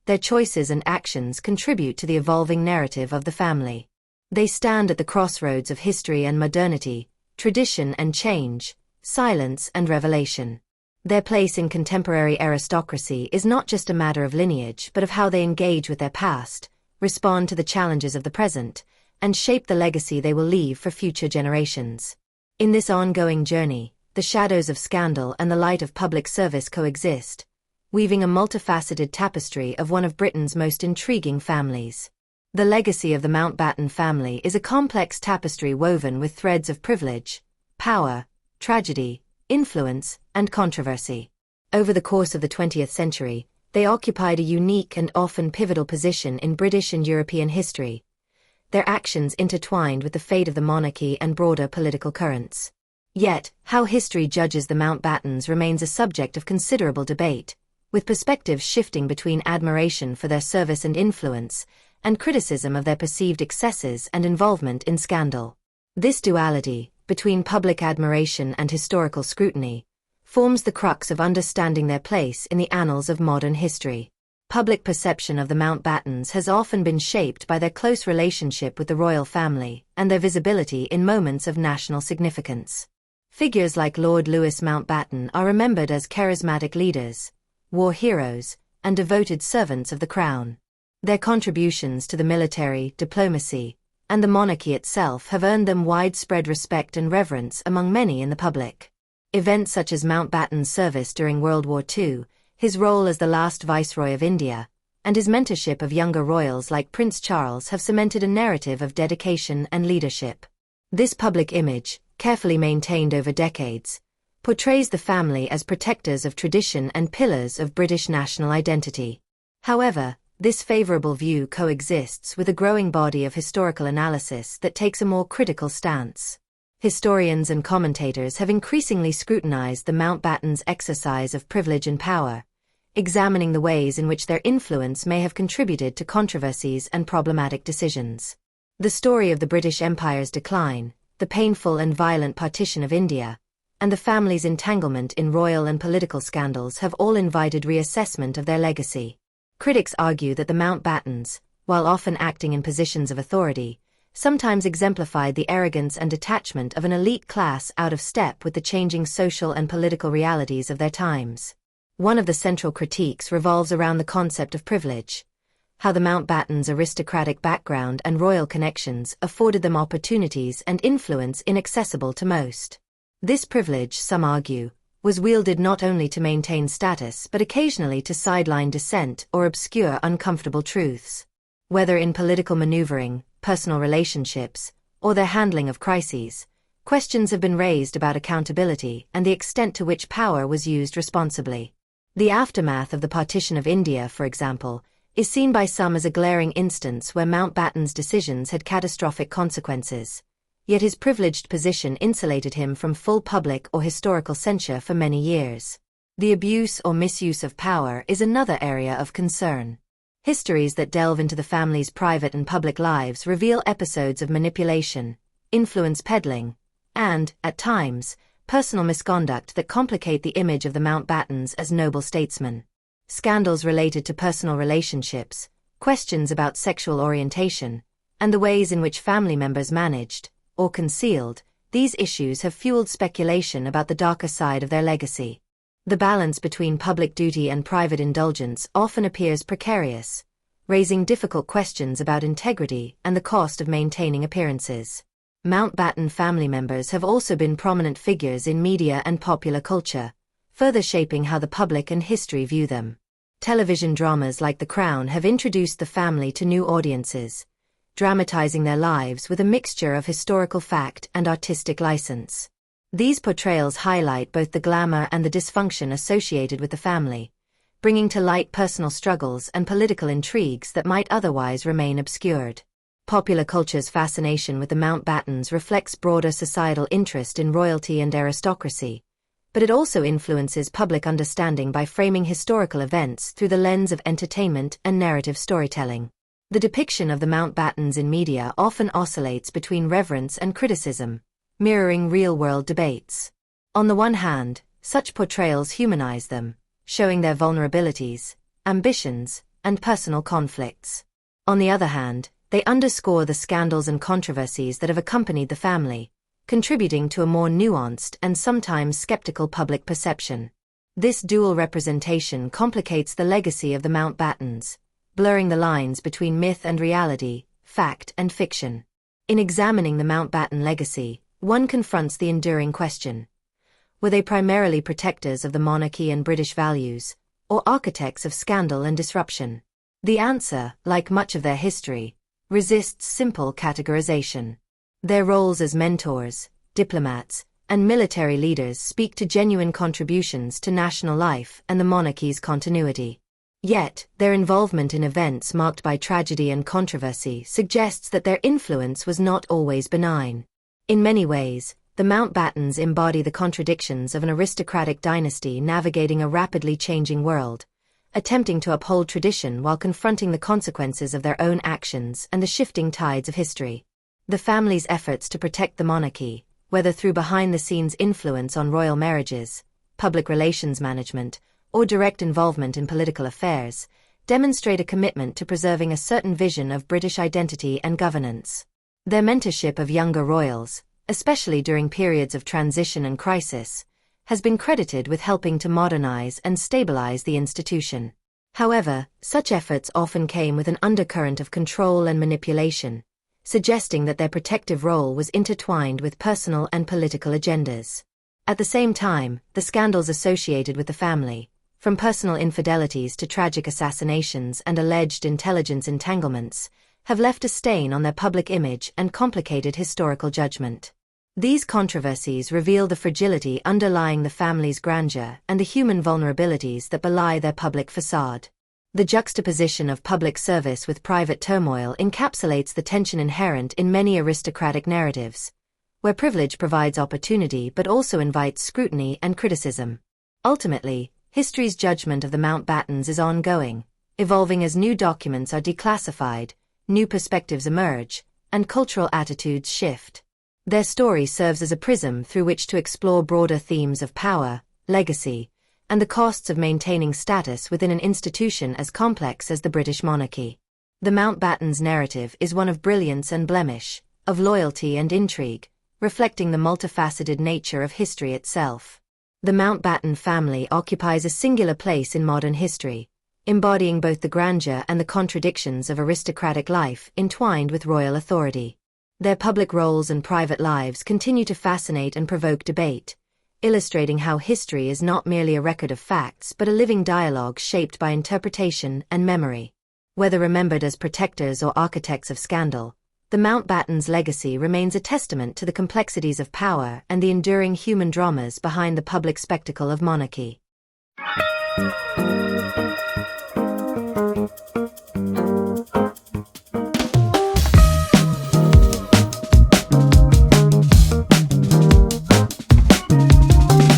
their choices and actions contribute to the evolving narrative of the family. They stand at the crossroads of history and modernity, tradition and change, silence and revelation. Their place in contemporary aristocracy is not just a matter of lineage but of how they engage with their past, respond to the challenges of the present, and shape the legacy they will leave for future generations. In this ongoing journey, the shadows of scandal and the light of public service coexist, weaving a multifaceted tapestry of one of Britain's most intriguing families. The legacy of the Mountbatten family is a complex tapestry woven with threads of privilege, power, tragedy, influence, and controversy. Over the course of the 20th century, they occupied a unique and often pivotal position in British and European history, their actions intertwined with the fate of the monarchy and broader political currents. Yet, how history judges the Mountbattens remains a subject of considerable debate, with perspectives shifting between admiration for their service and influence, and criticism of their perceived excesses and involvement in scandal. This duality, between public admiration and historical scrutiny, forms the crux of understanding their place in the annals of modern history. Public perception of the Mountbattens has often been shaped by their close relationship with the royal family and their visibility in moments of national significance. Figures like Lord Louis Mountbatten are remembered as charismatic leaders, war heroes, and devoted servants of the crown. Their contributions to the military, diplomacy, and the monarchy itself have earned them widespread respect and reverence among many in the public. Events such as Mountbatten's service during World War II, his role as the last Viceroy of India, and his mentorship of younger royals like Prince Charles have cemented a narrative of dedication and leadership. This public image, carefully maintained over decades, portrays the family as protectors of tradition and pillars of British national identity. However, this favorable view coexists with a growing body of historical analysis that takes a more critical stance. Historians and commentators have increasingly scrutinized the Mountbattens' exercise of privilege and power, examining the ways in which their influence may have contributed to controversies and problematic decisions. The story of the British Empire's decline, the painful and violent partition of India, and the family's entanglement in royal and political scandals have all invited reassessment of their legacy. Critics argue that the Mountbattens, while often acting in positions of authority, sometimes exemplified the arrogance and detachment of an elite class out of step with the changing social and political realities of their times. One of the central critiques revolves around the concept of privilege, how the Mountbattens' aristocratic background and royal connections afforded them opportunities and influence inaccessible to most. This privilege, some argue, was wielded not only to maintain status but occasionally to sideline dissent or obscure uncomfortable truths. Whether in political maneuvering, personal relationships, or their handling of crises, questions have been raised about accountability and the extent to which power was used responsibly. The aftermath of the partition of India, for example, is seen by some as a glaring instance where Mountbatten's decisions had catastrophic consequences, yet his privileged position insulated him from full public or historical censure for many years. The abuse or misuse of power is another area of concern. Histories that delve into the family's private and public lives reveal episodes of manipulation, influence peddling, and, at times, personal misconduct that complicate the image of the Mountbattens as noble statesmen. Scandals related to personal relationships, questions about sexual orientation, and the ways in which family members managed, or concealed, these issues have fueled speculation about the darker side of their legacy. The balance between public duty and private indulgence often appears precarious, raising difficult questions about integrity and the cost of maintaining appearances. Mountbatten family members have also been prominent figures in media and popular culture, further shaping how the public and history view them. Television dramas like The Crown have introduced the family to new audiences, dramatizing their lives with a mixture of historical fact and artistic license. These portrayals highlight both the glamour and the dysfunction associated with the family, bringing to light personal struggles and political intrigues that might otherwise remain obscured. Popular culture's fascination with the Mountbattens reflects broader societal interest in royalty and aristocracy, but it also influences public understanding by framing historical events through the lens of entertainment and narrative storytelling. The depiction of the Mountbattens in media often oscillates between reverence and criticism, mirroring real-world debates. On the one hand, such portrayals humanize them, showing their vulnerabilities, ambitions, and personal conflicts. On the other hand, they underscore the scandals and controversies that have accompanied the family, contributing to a more nuanced and sometimes skeptical public perception. This dual representation complicates the legacy of the Mountbattens, blurring the lines between myth and reality, fact and fiction. In examining the Mountbatten legacy, one confronts the enduring question: were they primarily protectors of the monarchy and British values, or architects of scandal and disruption? The answer, like much of their history, resists simple categorization. Their roles as mentors, diplomats, and military leaders speak to genuine contributions to national life and the monarchy's continuity. Yet, their involvement in events marked by tragedy and controversy suggests that their influence was not always benign. In many ways, the Mountbattens embody the contradictions of an aristocratic dynasty navigating a rapidly changing world, attempting to uphold tradition while confronting the consequences of their own actions and the shifting tides of history. The family's efforts to protect the monarchy, whether through behind-the-scenes influence on royal marriages, public relations management, or direct involvement in political affairs, demonstrate a commitment to preserving a certain vision of British identity and governance. Their mentorship of younger royals, especially during periods of transition and crisis, has been credited with helping to modernize and stabilize the institution. However, such efforts often came with an undercurrent of control and manipulation, suggesting that their protective role was intertwined with personal and political agendas. At the same time, the scandals associated with the family, from personal infidelities to tragic assassinations and alleged intelligence entanglements, have left a stain on their public image and complicated historical judgment. These controversies reveal the fragility underlying the family's grandeur and the human vulnerabilities that belie their public facade. The juxtaposition of public service with private turmoil encapsulates the tension inherent in many aristocratic narratives, where privilege provides opportunity but also invites scrutiny and criticism. Ultimately, history's judgment of the Mountbattens is ongoing, evolving as new documents are declassified, new perspectives emerge, and cultural attitudes shift. Their story serves as a prism through which to explore broader themes of power, legacy, and the costs of maintaining status within an institution as complex as the British monarchy. The Mountbattens narrative is one of brilliance and blemish, of loyalty and intrigue, reflecting the multifaceted nature of history itself. The Mountbatten family occupies a singular place in modern history, embodying both the grandeur and the contradictions of aristocratic life entwined with royal authority. Their public roles and private lives continue to fascinate and provoke debate, illustrating how history is not merely a record of facts but a living dialogue shaped by interpretation and memory. Whether remembered as protectors or architects of scandal, the Mountbattens' legacy remains a testament to the complexities of power and the enduring human dramas behind the public spectacle of monarchy.